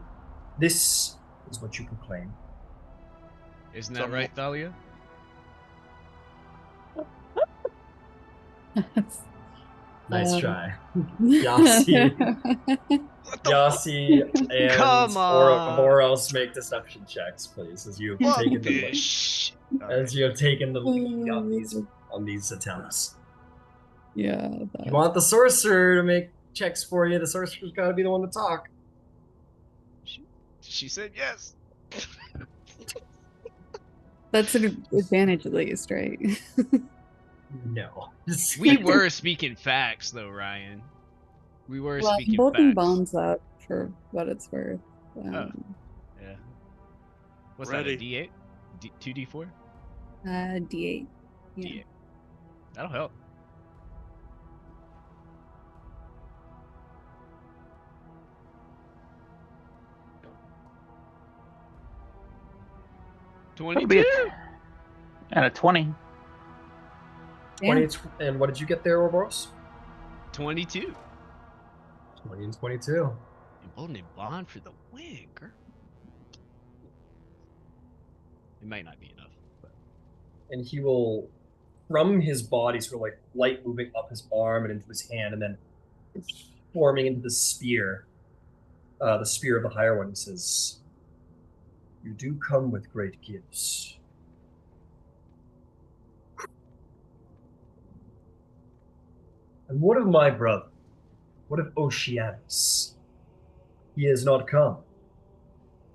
This is what you proclaim. Isn't that Some- right, Thalia? Nice try. Yasi, Yasi and Come on. Ouroboros make deception checks, please, as you have Fuck taken the this lead. shit. As you have taken the lead on these attempts. Yeah. You want the sorcerer to make checks for you. The sorcerer's got to be the one to talk. She said yes. That's an advantage at least, right? No. We were speaking facts, though, Ryan. We were Well, I'm speaking bulking facts. bones up for what it's worth. Yeah. What's Ready. that, a D8? 2D4? D8. Yeah. D8. That'll help. That'll be 22. and a 20. 20 and what did you get there, Ouroboros? 22. 20 and 22. Emboldened bond for the win, girl. It might not be enough. But... And he will, from his body, sort of like light moving up his arm and into his hand, and then forming into the spear of the higher one. He says, "You do come with great gifts. And what of my brother? What of Oceanus? He has not come.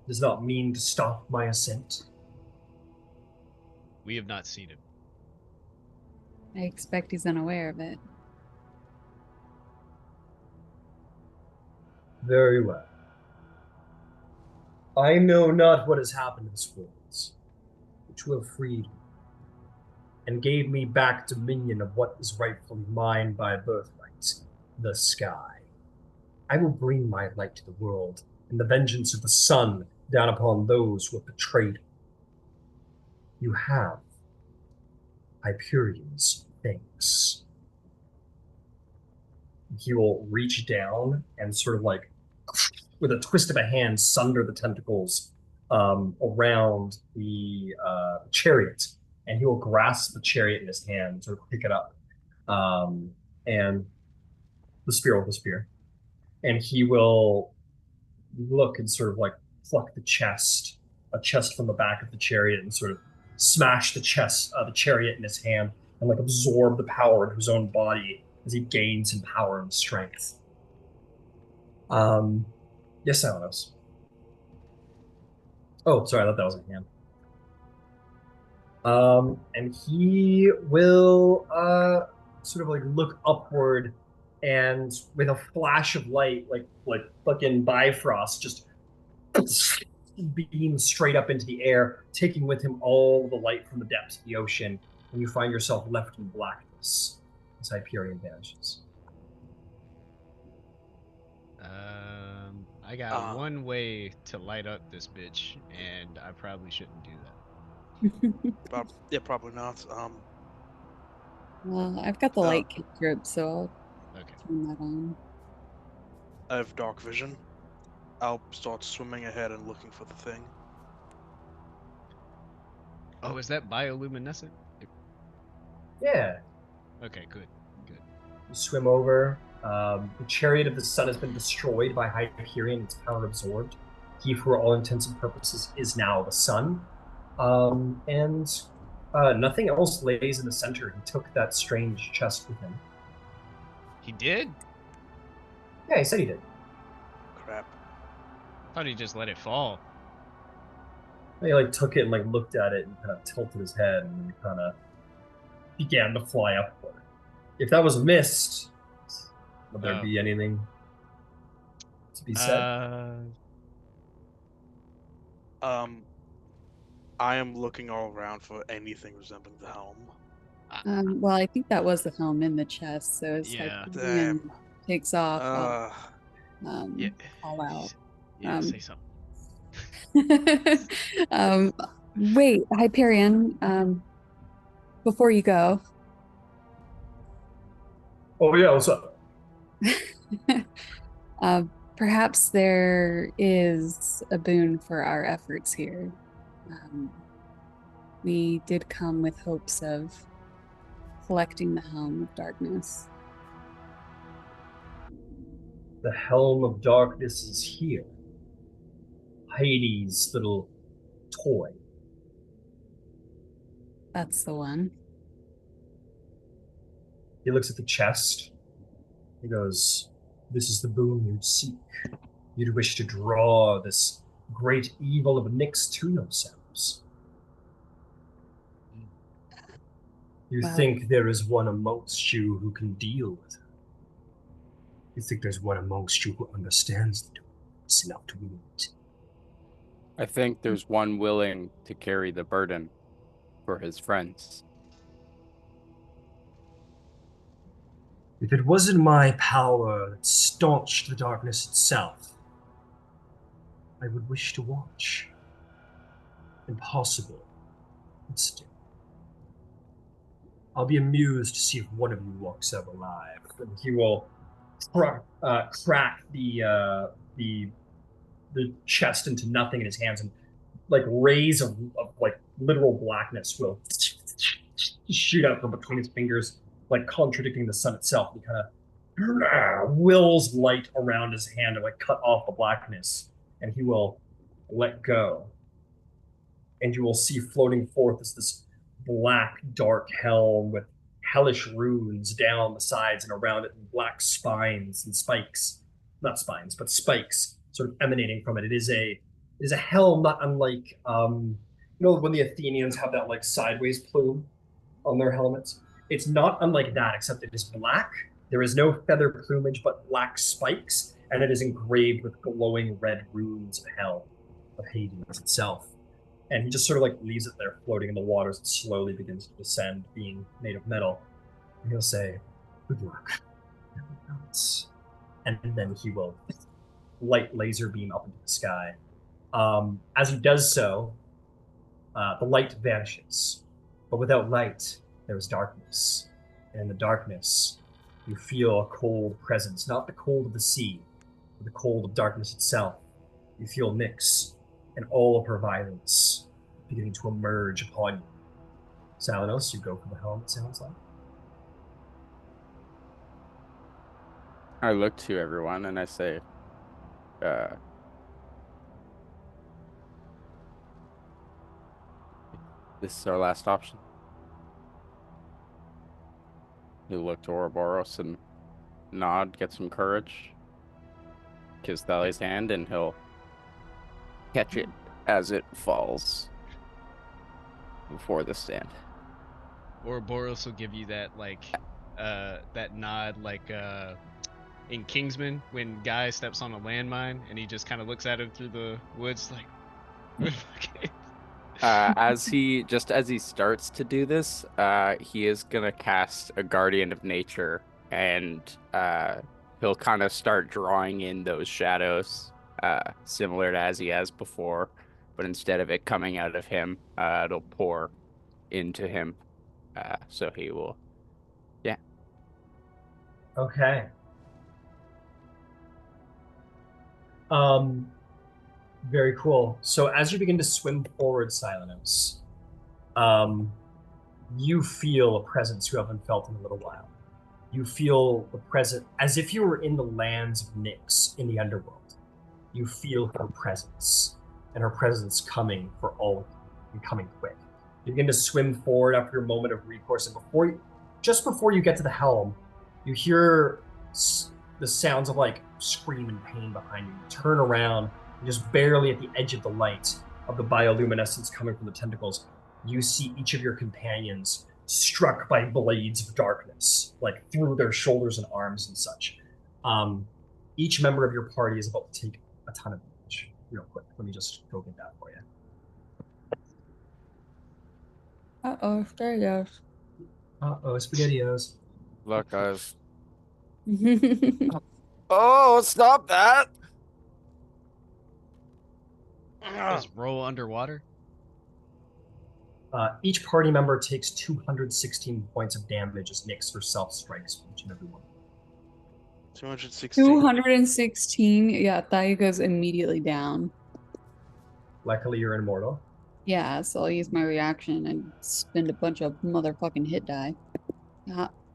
Does not mean to stop my ascent." We have not seen him. I expect he's unaware of it. Very well. I know not what has happened in this world, which will have freed me and gave me back dominion of what is rightfully mine by birthright, the sky. I will bring my light to the world and the vengeance of the sun down upon those who have betrayed me. You have Hyperion's thanks. He will reach down and sort of like, with a twist of a hand, sunder the tentacles around the chariot, and he will grasp the chariot in his hand and sort of pick it up, and the spear with the spear, and he will look and sort of like pluck a chest from the back of the chariot, and sort of smash the chariot in his hand, and like absorb the power into his own body as he gains in power and strength. Yes, Alanos. Oh, sorry, I thought that was a hand. And he will sort of like look upward, and with a flash of light, like fucking Bifrost, just beam straight up into the air, taking with him all the light from the depths of the ocean, and you find yourself left in blackness as Hyperion vanishes. I got one way to light up this bitch, and I probably shouldn't do that. Yeah, probably not. Well, I've got the light cantrip, so Okay. turn that on. I have dark vision. I'll start swimming ahead and looking for the thing. Oh, is that bioluminescent? Yeah. Okay, good. You swim over. The chariot of the sun has been destroyed by Hyperion. Its power absorbed. He, for all intents and purposes, is now the sun. And nothing else lays in the center. He took that strange chest with him. He did? Yeah, he said he did. Crap. Thought he just let it fall. He like took it and like looked at it and kind of tilted his head and then kind of began to fly upward. If that was missed, would there Oh. be anything to be said? I am looking all around for anything resembling the helm. Well, I think that was the helm in the chest. So as Yeah. Hyperion Damn. takes off, I'll Yeah. call out. Yeah, say something. Wait, Hyperion, before you go, Oh yeah, what's up? uh, perhaps there is a boon for our efforts here. We did come with hopes of collecting the Helm of Darkness. The Helm of Darkness is here. Hades' little toy. That's the one. He looks at the chest. He goes, "This is the boon you'd seek. You'd wish to draw this great evil of Nyx to yourselves. You Well, think there is one amongst you who can deal with her. You think there's one amongst you who understands the darkness enough to wield it. I think there's one willing to carry the burden for his friends. If it wasn't my power that staunched the darkness itself, I would wish to watch. Impossible, but still. I'll be amused to see if one of you walks out alive." And he will crack the chest into nothing in his hands, and like rays of like literal blackness will shoot out from between his fingers, like contradicting the sun itself. He kind of wills light around his hand to like cut off the blackness, and he will let go. And you will see floating forth is this black, dark helm with hellish runes down the sides and around it, and black spines and spikes. Not spines, but spikes sort of emanating from it. It is a helm not unlike when the Athenians have that like sideways plume on their helmets. It's not unlike that, except it is black. There is no feather plumage, but black spikes, and it is engraved with glowing red runes of hell, of Hades itself. And he just sort of like leaves it there floating in the waters and slowly begins to descend, being made of metal. And he'll say, "Good luck." And then he will light laser beam up into the sky. As he does so, the light vanishes. But without light, there is darkness. And in the darkness, you feel a cold presence, not the cold of the sea, but the cold of darkness itself. You feel Nyx and all of her violence beginning to emerge upon you. Salanos, you go for the helm, it sounds like. I look to everyone and I say, this is our last option. He'll look to Ouroboros and nod, get some courage, kiss Thali's hand, and he'll catch it as it falls before the stand. Ouroboros will give you that that nod in Kingsman when Guy steps on a landmine and he just kind of looks at him through the woods like okay. As he starts to do this, he is gonna cast a Guardian of Nature, and he'll kind of start drawing in those shadows, similar to as he has before, but instead of it coming out of him, it'll pour into him. So he will, yeah. Okay. Um, very cool. So as you begin to swim forward, Silenos, um, you feel a presence you haven't felt in a little while. You feel the presence as if you were in the lands of Nyx in the underworld. You feel her presence, and her presence coming for all of you, and coming quick. You begin to swim forward after a moment of recourse, and just before you get to the helm, you hear the sounds of like scream and pain behind you. You turn around, and just barely at the edge of the light of the bioluminescence coming from the tentacles, you see each of your companions struck by blades of darkness, like through their shoulders and arms and such. Um, each member of your party is about to take a ton of damage. Real quick, let me just go get that for you. Uh-oh, there he goes. Uh-oh, SpaghettiOs. Look, guys. Oh, stop that! Just roll underwater. Each party member takes 216 points of damage as Nyx herself strikes each and every one. 216. 216. Yeah, Thai goes immediately down. Luckily, you're immortal. Yeah, so I'll use my reaction and spend a bunch of motherfucking hit die.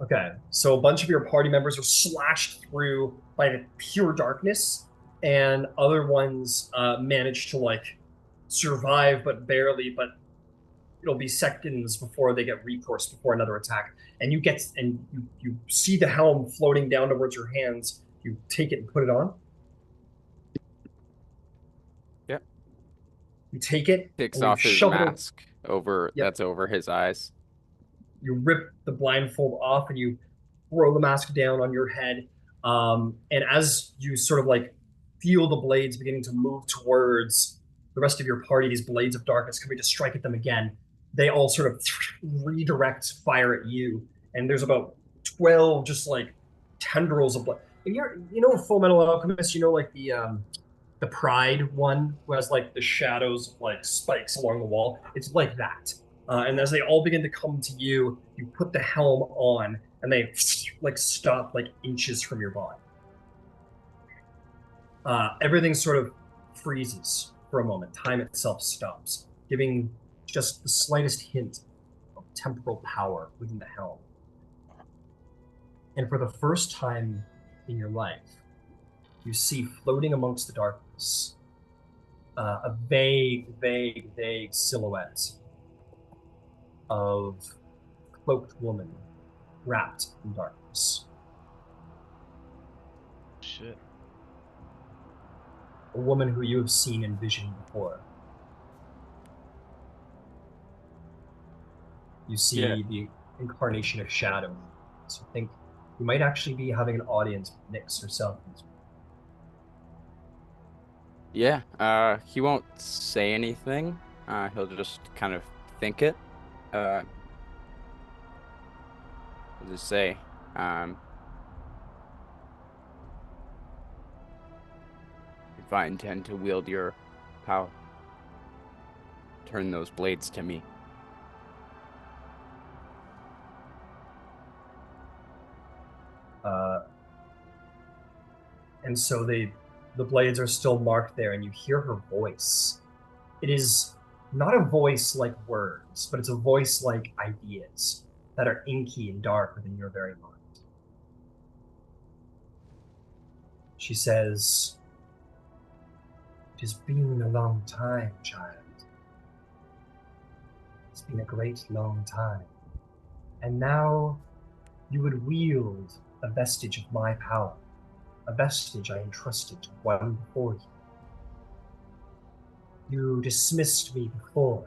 Okay, so a bunch of your party members are slashed through by the pure darkness, and other ones manage to like survive, but barely. But it'll be seconds before they get recourse before another attack. And you see the helm floating down towards your hands. You take it and put it on. Yep. You take it Takes and you off his shove it over. mask over Yep. that's over his eyes. You rip the blindfold off and you throw the mask down on your head. And as you sort of like feel the blades beginning to move towards the rest of your party, these blades of darkness coming to strike at them again, they all sort of redirect fire at you. And there's about 12 just like tendrils of blood. And you know, Full Metal Alchemist, you know, like the Pride one who has like the shadows of like spikes along the wall. It's like that. And as they all begin to come to you, you put the helm on, and they like stop like inches from your body. Everything sort of freezes for a moment. Time itself stops, giving just the slightest hint of temporal power within the helm. And for the first time in your life, you see floating amongst the darkness a vague silhouette of cloaked woman wrapped in darkness. Shit. A woman who you have seen in vision before. You see Yeah. the incarnation of Shadow. So you think you might actually be having an audience with Nyx herself. Yeah, he won't say anything. He'll just kind of think it. He'll just say, if I intend to wield your power, turn those blades to me. And so the blades are still marked there, and you hear her voice. It is not a voice like words, but it's a voice like ideas that are inky and dark within your very mind. She says, "It has been a long time, child. It's been a great long time. And now you would wield a vestige of my power, a vestige I entrusted to one before you. You dismissed me before.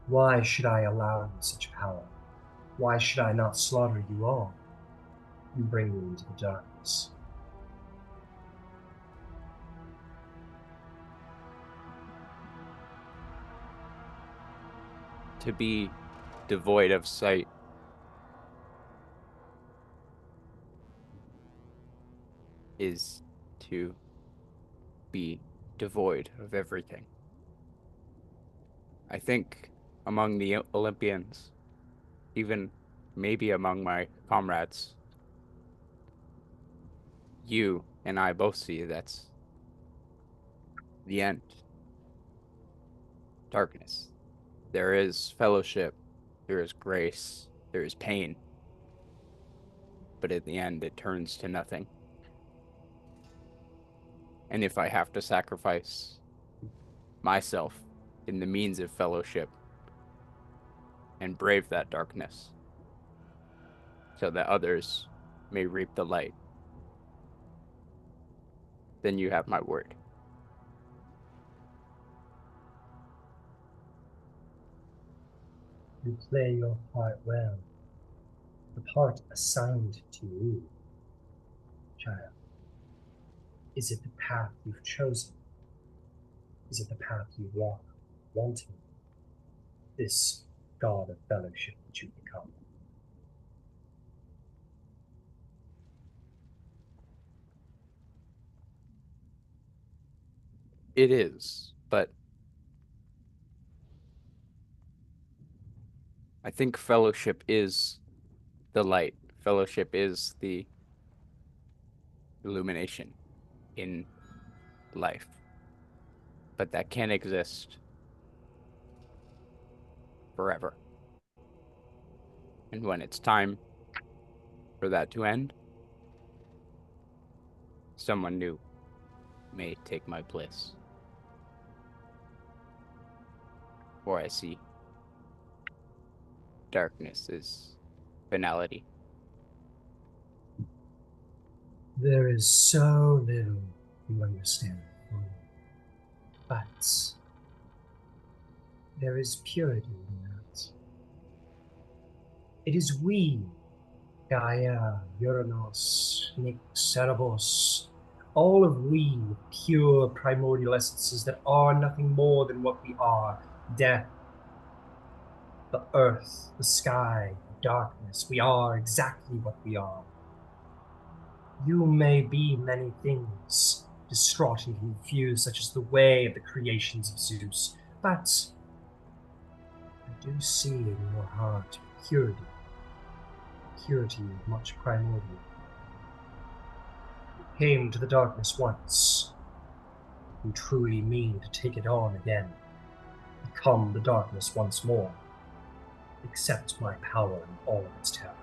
Why should I allow you such power? Why should I not slaughter you all and bring you into the darkness?" To be devoid of sight is to be devoid of everything. I think among the Olympians, even maybe among my comrades, you and I both see that's the end. Darkness. There is fellowship, there is grace, there is pain, but at the end it turns to nothing. And if I have to sacrifice myself in the means of fellowship and brave that darkness so that others may reap the light, then you have my word. You play your part well. The part assigned to you, child. Is it the path you've chosen? Is it the path you walk, wanting? This God of fellowship that you become. It is, but I think fellowship is the light. Fellowship is the illumination in life. But that can't exist forever. And when it's time for that to end, someone new may take my place. For I see darkness is finality. There is so little you understand, but there is purity in that. It is we, Gaia, Uranus, Nyx, Erebos, all of we, pure primordial essences that are nothing more than what we are: death, the earth, the sky, the darkness. We are exactly what we are. You may be many things, distraught and confused, such as the way of the creations of Zeus, but I do see in your heart purity, purity much primordial. You came to the darkness once. You truly mean to take it on again, become the darkness once more. Accept my power and all of its terror.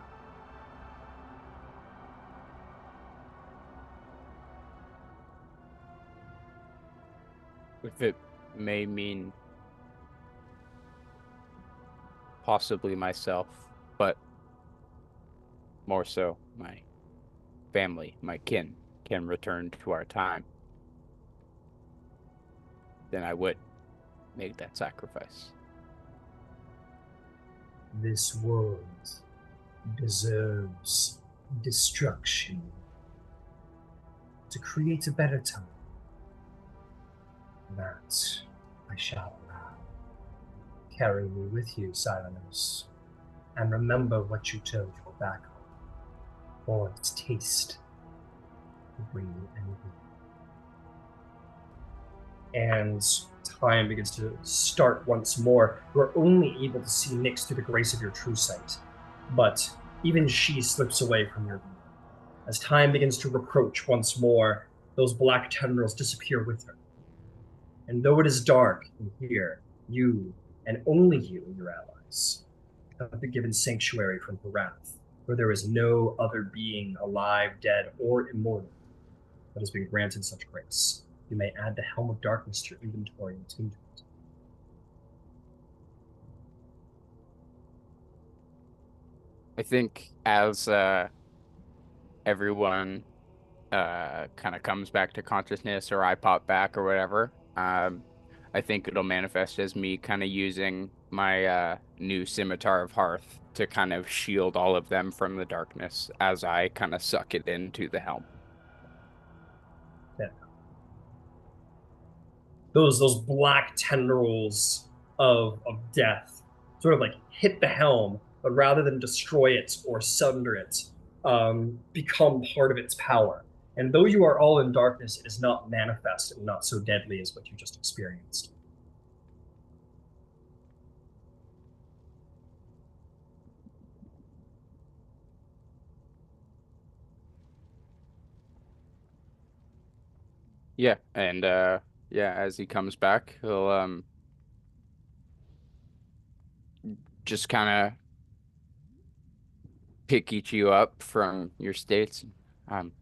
If it may mean possibly myself, but more so my family, my kin, can return to our time, then I would make that sacrifice. This world deserves destruction to create a better time. That I shall allow. Carry me with you, Silenos, and remember what you told your back home, for its taste will bring you envy. And time begins to start once more. You are only able to see Nyx through the grace of your true sight, but even she slips away from your view. As time begins to approach once more, those black tendrils disappear with her. And though it is dark in here, you, and only you and your allies, have been given sanctuary from her wrath, where there is no other being, alive, dead, or immortal, that has been granted such grace. You may add the Helm of Darkness to your inventory and attune to it. I think as everyone kind of comes back to consciousness or I pop back or whatever, I think it'll manifest as me kind of using my new scimitar of Hearth to kind of shield all of them from the darkness as I kind of suck it into the helm. Yeah. Those black tendrils of death sort of like hit the helm, but rather than destroy it or sunder it, become part of its power. And though you are all in darkness, it is not manifest and not so deadly as what you just experienced. Yeah, and yeah, as he comes back, he'll just kind of pick each you up from your states. Um,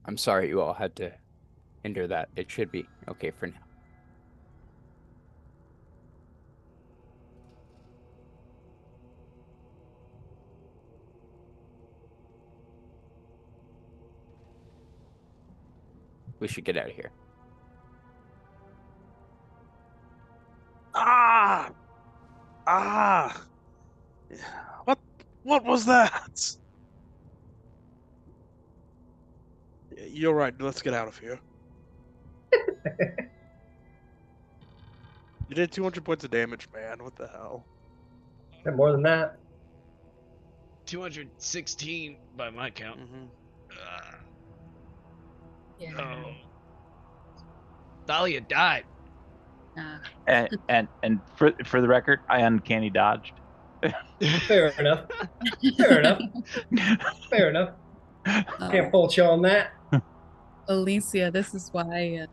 I'm sorry you all had to endure that. It should be okay for now. We should get out of here. Ah! Ah! What? What was that? You're right. Let's get out of here. You did 200 points of damage, man. What the hell? And more than that. 216 by my count. Mm-hmm. Yeah. Oh, Thalia died. Ah. And for the record, I uncanny dodged. Fair enough. Fair enough. Fair enough. Can't fault you on that. Alicia, this is why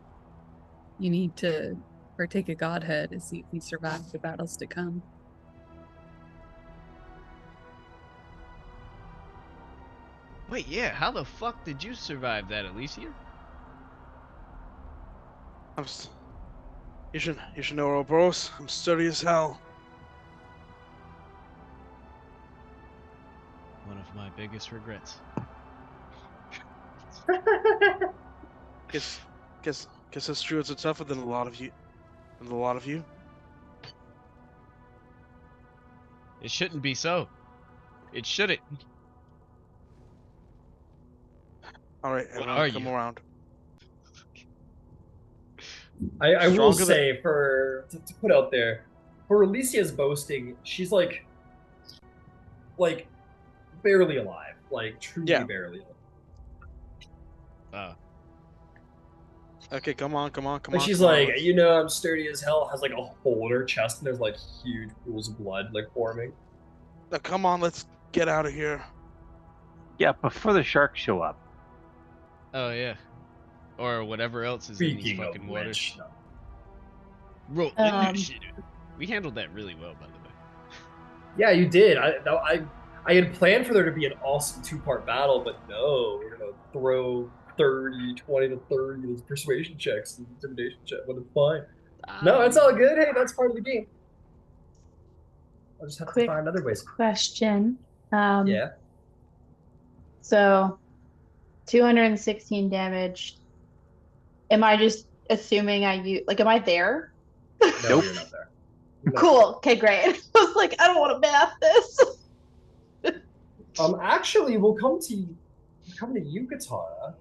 you need to partake a godhead to see if you survive the battles to come. Wait, yeah, how the fuck did you survive that, Alicia? You should know, Ouroboros. I'm sturdy as hell. One of my biggest regrets. Guess us druids are tougher than a lot of you. Than a lot of you. It shouldn't be so. It shouldn't. All right, What everyone, are come you? around. I will Stronger than- say to put out there, for Alicia's boasting, she's like barely alive, like truly Yeah. barely alive. Okay, come on. Like she's come on, like, let's- you know, I'm sturdy as hell. Has like a hole in her chest, and there's like huge pools of blood like forming. come on, let's get out of here. Yeah, before the sharks show up. Oh yeah. Or whatever else is in these Speaking fucking of waters. which, no. Roll initiative. We handled that really well, by the way. Yeah, you did. I had planned for there to be an awesome two-part battle, but no, we're gonna throw 30, 20 to 30 these persuasion checks and intimidation check, but it's fine. No, it's all good. Hey, that's part of the game. I'll just have to Quick find other ways. question. Yeah. So 216 damage. Am I just assuming am I there? No, Nope. you're not there. No. Cool. Okay, great. I was like, I don't want to math this. Actually, we'll come to you, Katara.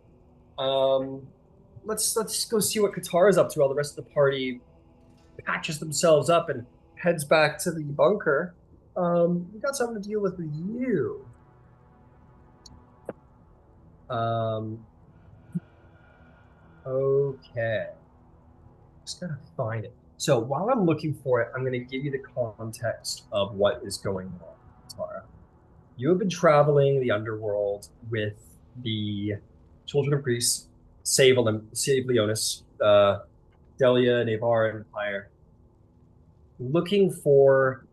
Let's go see what Katara's up to while the rest of the party patches themselves up and heads back to the bunker. We got something to deal with you. Okay. Just gotta find it. So while I'm looking for it, I'm gonna give you the context of what is going on, Katara. You have been traveling the underworld with the children of Greece, save Leonis, Delia, Navarre, and Pyre, looking for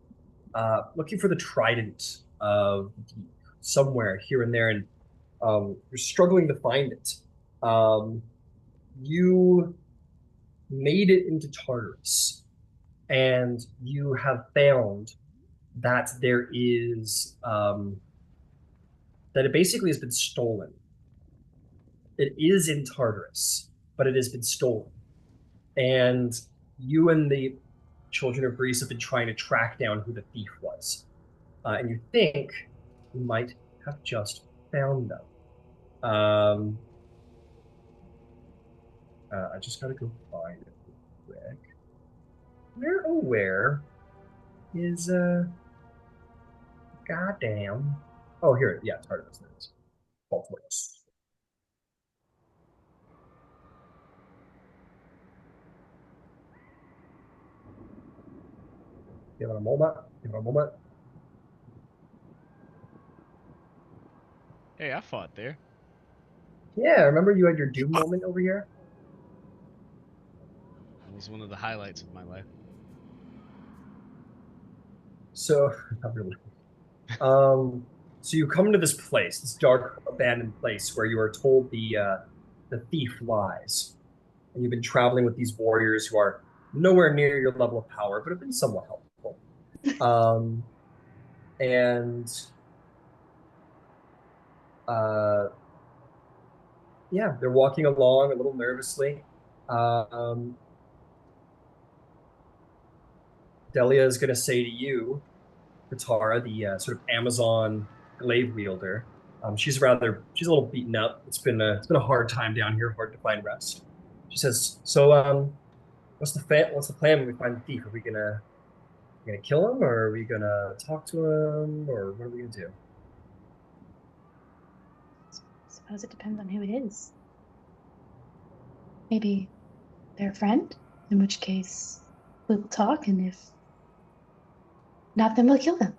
the Trident of Deep somewhere here and there, and you're struggling to find it. You made it into Tartarus, and you have found that there is that it basically has been stolen. It is in Tartarus, but it has been stolen. And you and the children of Greece have been trying to track down who the thief was. And you think you might have just found them. I just gotta go find it real quick. Where is goddamn? Oh, here, yeah, Tartarus. There it is. Tartarus. Give it a moment. Give it a moment. Hey, I fought there. Yeah, remember you had your doom moment over here? It was one of the highlights of my life. So, not really. So you come to this place, this dark, abandoned place where you are told the thief lies, and you've been traveling with these warriors who are nowhere near your level of power, but have been somewhat helpful. Um, and uh, yeah, they're walking along a little nervously. Um, Delia is going to say to you, Katara, the sort of Amazon glaive wielder. She's a little beaten up. It's been a hard time down here, hard to find rest. She says, "So, what's the plan when we find the thief? Are we gonna kill him, or are we gonna talk to him, or what are we gonna do?" Suppose it depends on who it is. Maybe their friend, in which case we will talk, and if not, then we'll kill them.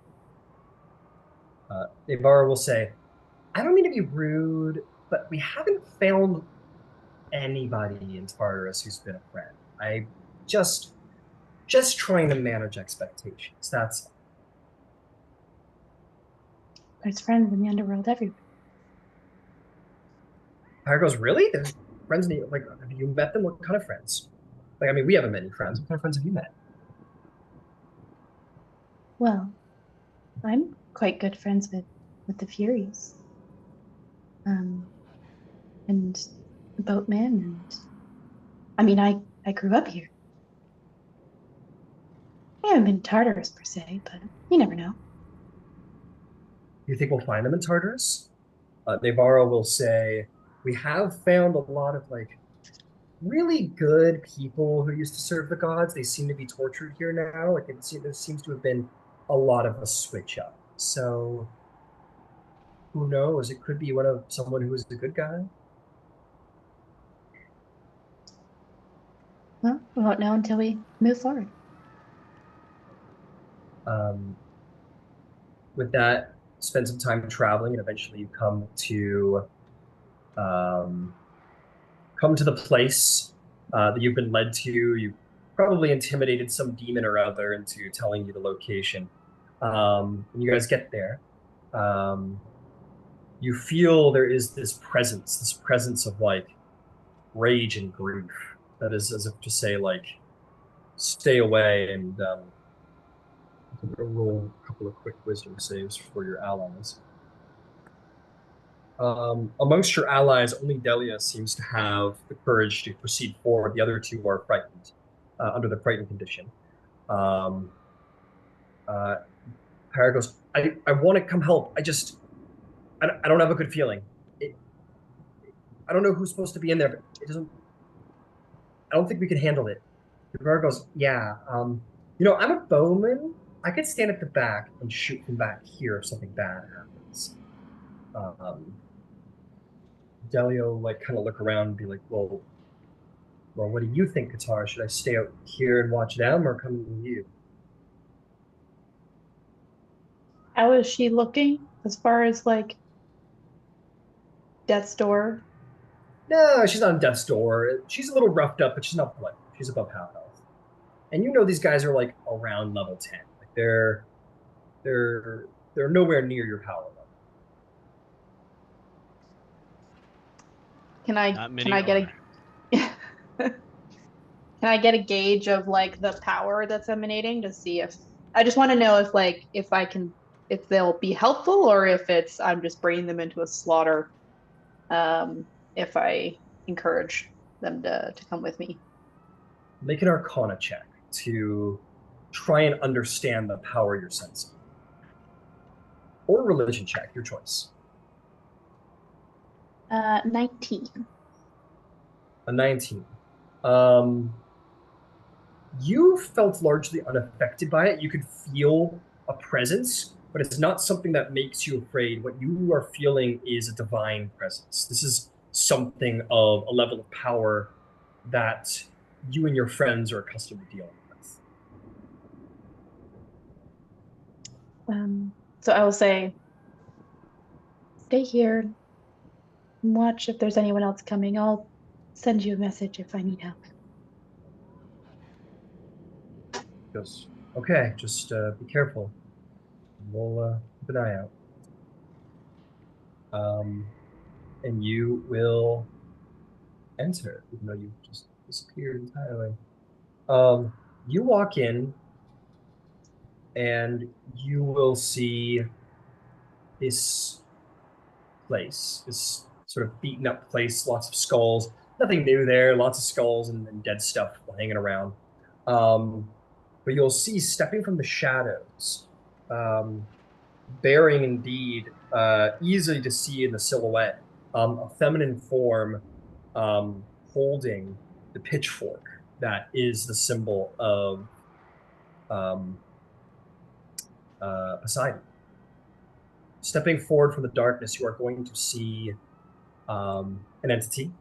Navarro will say, "I don't mean to be rude, but we haven't found anybody in Tartarus who's been a friend. I just just trying to manage expectations. That's all." There's friends in the underworld everywhere. Pyre goes, "Really? There's friends in the, like, have you met them? What kind of friends? Like, I mean, we haven't many friends. What kind of friends have you met?" Well, I'm quite good friends with the Furies. Um, and the boatman, and I mean, I grew up here. I haven't been to Tartarus per se, but you never know. Do you think we'll find them in Tartarus? Navarro will say, "We have found a lot of, like, really good people who used to serve the gods. They seem to be tortured here now. Like, there seems to have been a lot of a switch up. So who knows? It could be someone who is a good guy." Well, we won't know until we move forward. Um, with that, spend some time traveling, and eventually you um, come to the place that you've been led to. You probably intimidated some demon or other into telling you the location. When you guys get there, um, you feel there is this presence of, like, rage and grief that is as if to say, like, stay away, and roll a couple of quick wisdom saves for your allies. Amongst your allies, only Delia seems to have the courage to proceed forward. The other two are frightened, under the frightened condition. Um, uh, Para goes, I want to come help. I don't have a good feeling. It, I don't know who's supposed to be in there, but I don't think we can handle it. The guard goes, yeah, I'm a bowman. I could stand at the back and shoot from back here if something bad happens. Um, Delio, like, kind of look around and be like, well, what do you think, Qatar? Should I stay out here and watch them, or come with you? How is she looking as far as like death's door? No, she's not on death's door. She's a little roughed up, but she's not bloody. She's above half health. And you know these guys are, like, around level 10. Like, they're they're nowhere near your power level. Can I Not can many I get are. a can I get a gauge of like the power that's emanating to see if I just want to know if like if they'll be helpful or if it's I'm just bringing them into a slaughter if I encourage them to come with me. Make an Arcana check to try and understand the power you're sensing, or a religion check, your choice. 19. A 19. Um, you felt largely unaffected by it. You could feel a presence, but it's not something that makes you afraid. What you are feeling is a divine presence. This is something of a level of power that you and your friends are accustomed to dealing with. So I will say, stay here, watch if there's anyone else coming. I'll send you a message if I need help. Goes, okay, just be careful. We'll keep an eye out. And you will enter, even though you just disappeared entirely. You walk in, and you will see this place, this sort of beaten up place, lots of skulls. Nothing new there, lots of skulls and dead stuff hanging around. But you'll see stepping from the shadows, bearing indeed, easily to see in the silhouette, a feminine form holding the pitchfork that is the symbol of um, Poseidon. Stepping forward from the darkness, you are going to see an entity.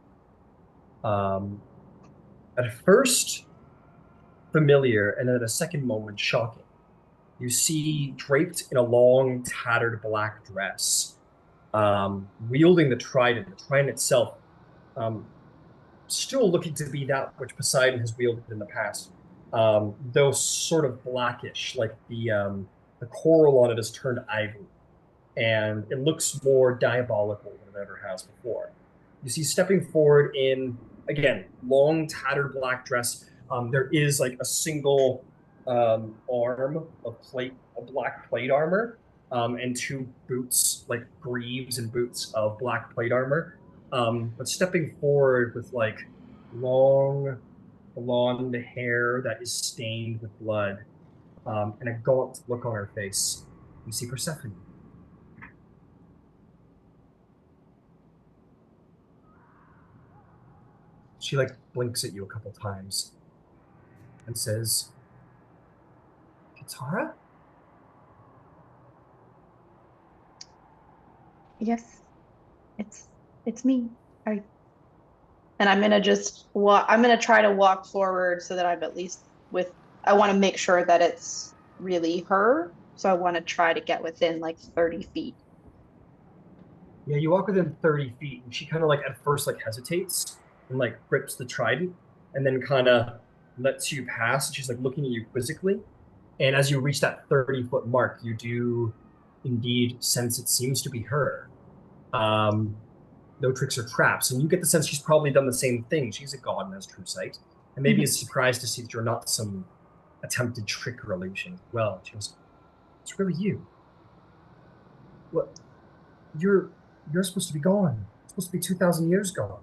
At first, familiar, and then at a second moment, shocking. You see draped in a long, tattered black dress, wielding the trident itself, um, still looking to be that which Poseidon has wielded in the past, though sort of blackish, like the coral on it has turned ivory, and it looks more diabolical than it ever has before. You see, stepping forward in, again, long, tattered black dress. There is like a single arm of black plate armor, and two boots, like greaves and boots of black plate armor. But stepping forward with like long blonde hair that is stained with blood, and a gaunt look on her face, you see Persephone. She like blinks at you a couple times and says, Katara? Yes, it's me. Are And I'm gonna just walk. I'm gonna try to walk forward so that I'm at least with. I want to make sure that it's really her. So I want to try to get within like 30 feet. Yeah, you walk within 30 feet, and she kind of like at first like hesitates and like grips the trident and then kind of lets you pass. And she's like looking at you quizzically. And as you reach that 30-foot mark, you do indeed sense it seems to be her. Um, no tricks or traps. And you get the sense she's probably done the same thing. She's a god and has true sight. And maybe is surprised to see that you're not some attempted trick or illusion. Well, she goes, it's really you. What? You're supposed to be gone. It's supposed to be 2,000 years gone.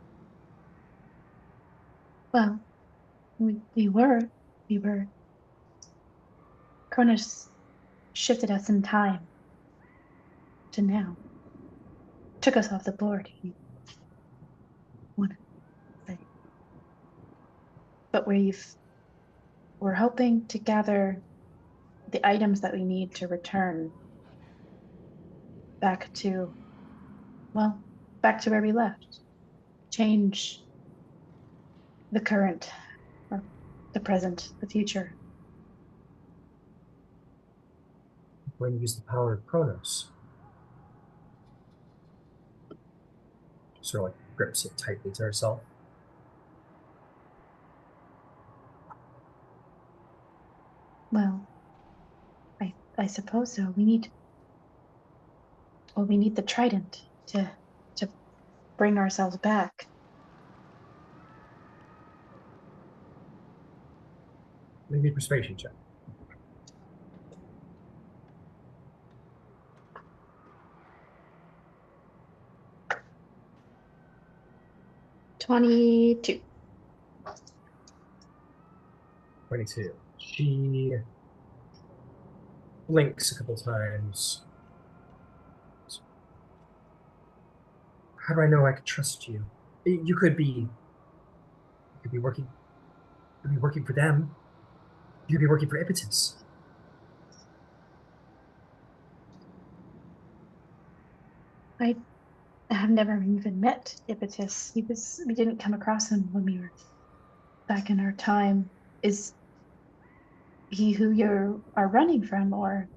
Well, we were. We were. Cronus shifted us in time to now. Took us off the board. He wanted to say. But we're hoping to gather the items that we need to return back to, well, back to where we left. Change the current, or the present, the future. When you use the power of Kronos. Sort of like grips it tightly to herself. Well, I suppose so. We need the trident to bring ourselves back. Maybe a persuasion check. '22. 22. She blinks a couple times. How do I know I could trust you? You could be working. You could be working for them. You could be working for Ipetus. I have never even met Ipetus. We didn't come across him when we were back in our time. Is he who you are running from, or?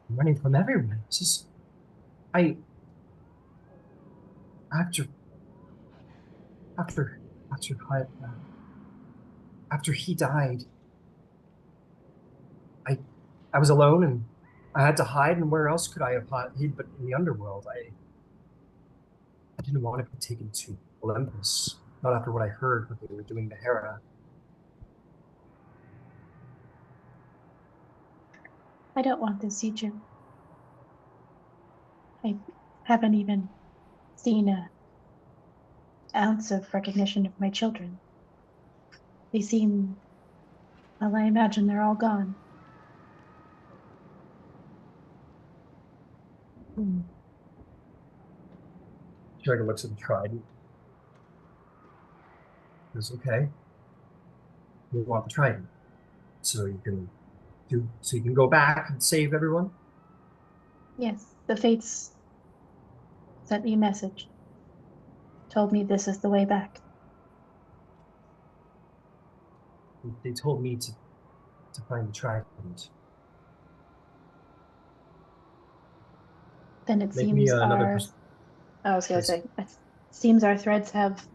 I'm running from everyone. This is I after after after after he died, I I was alone and I had to hide. And where else could I have hid but in the underworld? I didn't want to be taken to Olympus. Not after what I heard, what they were doing to Hera. I don't want this, Siju. I haven't even seen a ounce of recognition of my children. They seem, well, I imagine they're all gone. Jagger looks at the trident. Goes, okay. We want the trident. So you can go back and save everyone? Yes, the Fates sent me a message. Told me this is the way back. They told me to find the trident. Then it Make me seems another I was gonna please. say, it seems our threads have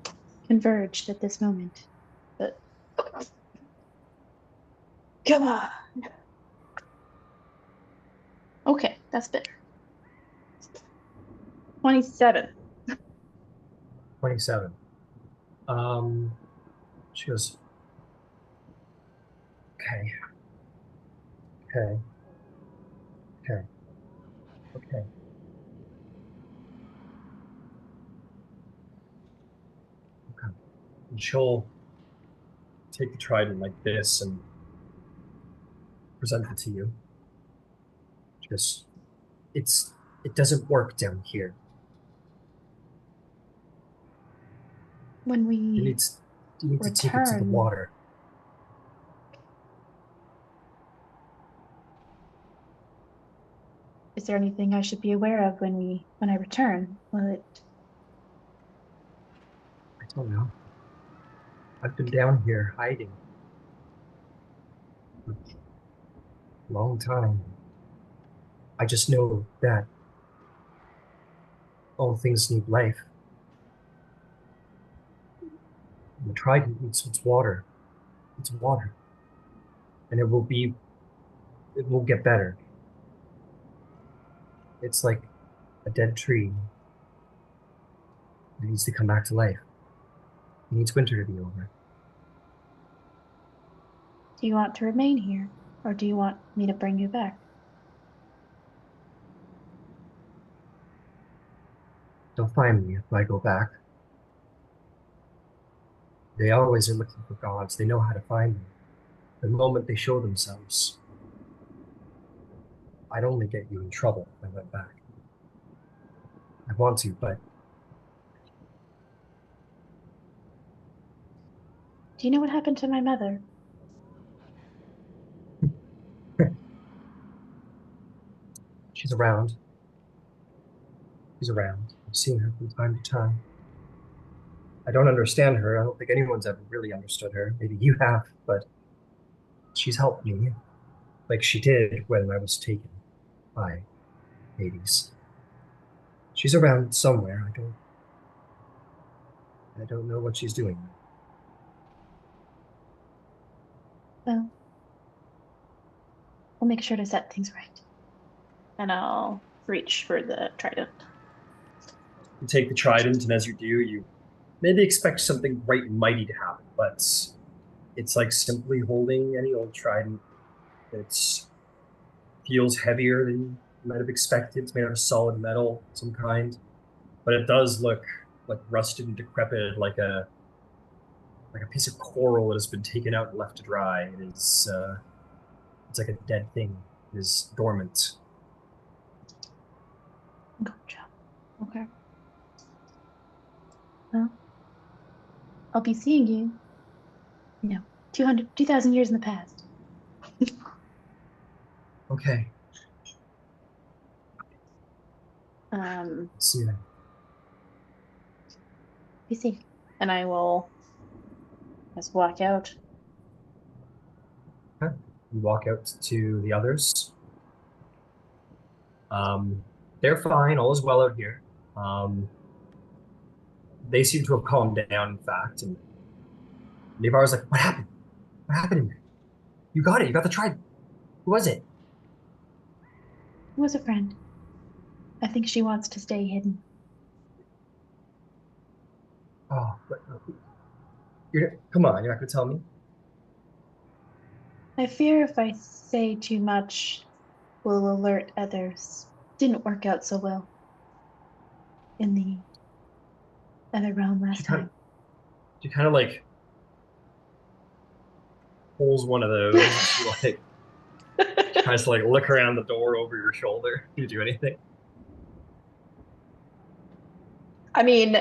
converged at this moment. But come on. Okay, that's better. 27. 27. She goes, okay, okay, okay, okay. Okay. And she'll take the trident like this and present it to you. She goes, it doesn't work down here. When You we need to, you need to take it to the return, water. is there anything I should be aware of when I return? Will it I don't know. I've been down here hiding for a long time. I just know that all things need life. And the trident needs its water. It's water. And it will get better. It's like a dead tree. It needs to come back to life. It needs winter to be over. do you want to remain here? Or do you want me to bring you back? They'll find me if I go back. They always are looking for gods. They know how to find them. The moment they show themselves, I'd only get you in trouble if I went back. I want to, but Do you know what happened to my mother? she's around. She's around. I've seen her from time to time. I don't understand her. I don't think anyone's ever really understood her. Maybe you have, but she's helped me, like she did when I was taken by Hades. She's around somewhere. I don't know what she's doing. Well, we'll make sure to set things right. And I'll reach for the trident. You take the trident, and as you do, you maybe expect something great and mighty to happen, but it's like simply holding any old trident. It's feels heavier than you might have expected. It's made out of solid metal, of some kind, but it does look like rusted and decrepit, like a piece of coral that has been taken out and left to dry. It's like a dead thing. It is dormant. Gotcha. Okay. Well, I'll be seeing you, 2,000 years in the past. Okay, Let's see that. be safe. And I will just walk out. Okay. You walk out to the others. They're fine. All is well out here. They seem to have calmed down, in fact. And Navarro's like, "What happened? What happened in there? You got it. You got the Trident. Who was it?" It was a friend. I think she wants to stay hidden. Oh, come on. You're not going to tell me? I fear if I say too much, will alert others. Didn't work out so well in the other realm last time. She kind of like pulls one of those. She like tries to like look around the door over your shoulder. Do you do anything? I mean,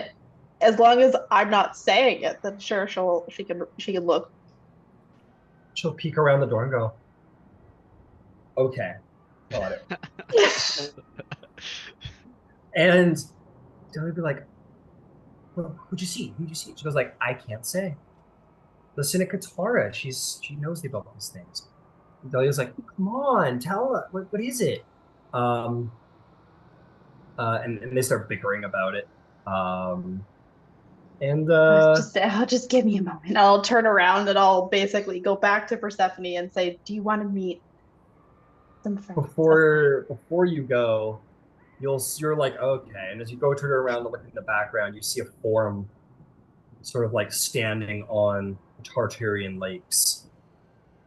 as long as I'm not saying it, then sure she can look. She'll peek around the door and go, "Okay, got it." And they'll be like, "Well, who'd you see? Who'd you see?" She goes like, "I can't say. Listen to Katara. She knows about these things." And Dahlia's like, "Come on, tell us. What is it?" Um, and they start bickering about it. And Just give me a moment. I'll turn around and I'll basically go back to Persephone and say, "Do you want to meet some friends?" before you go, you're like, okay. And as you go turn around and look in the background, you see a form sort of like standing on Tartarian lakes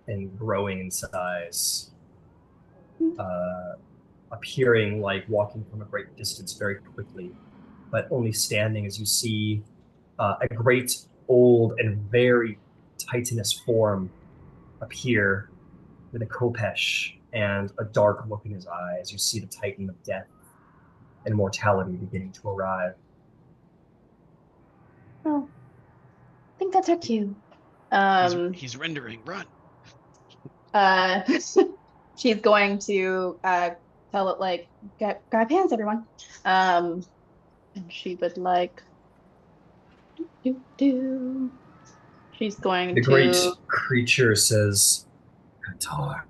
and growing in size, appearing like walking from a great distance very quickly, but only standing as you see a great old and very titanous form appear with a khopesh and a dark look in his eyes. You see the Titan of death and mortality beginning to arrive. Well, I think that's her cue. He's rendering. Run. Uh, she's going to tell it like, grab hands, everyone. And she would like, do. She's going The great to. creature says, "Katara,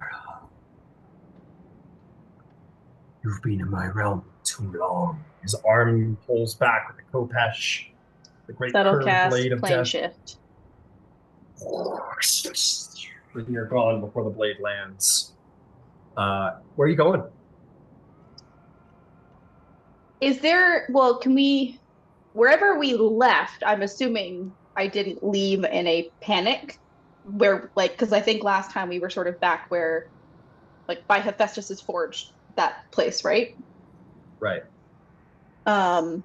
you've been in my realm too long." His arm pulls back with the khopesh, the great That'll curved cast blade of plane death. shift. And you're gone before the blade lands. Where are you going? Is there, well, can we, wherever we left, I'm assuming I didn't leave in a panic where, like, because I think last time we were sort of back where, like, by Hephaestus's forge, that place, right? Right. Um,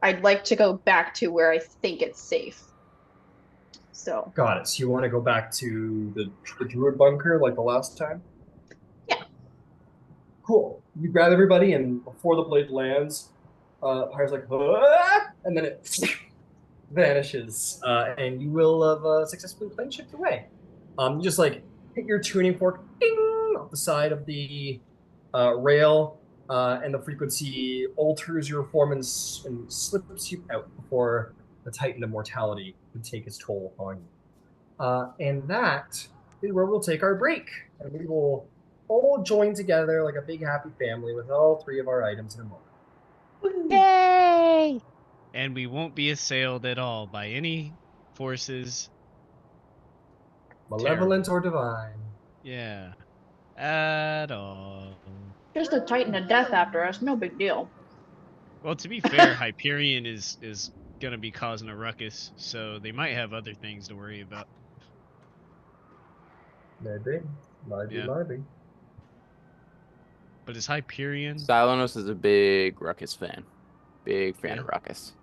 I'd like to go back to where I think it's safe. So, Got it. So you want to go back to the druid bunker like the last time? yeah. Cool. You grab everybody, and before the blade lands, Pyre's like, "Ah!" And then it vanishes, and you will have successfully plane shipped away. You just like hit your tuning fork ding, off the side of the rail, and the frequency alters your form and slips you out before the Titan of Mortality can take its toll upon you. And that is where we'll take our break, and we will all join together like a big happy family with all three of our items in a moment. Yay! And we won't be assailed at all by any forces. Malevolent Terrible. or divine. Yeah. At all. Just a Titan of death after us, no big deal. Well, to be fair, Hyperion is gonna be causing a ruckus, so they might have other things to worry about. Maybe. Yeah. Maybe. But is Hyperion? Silonos is a big Ruckus fan. Big fan Yeah. of Ruckus.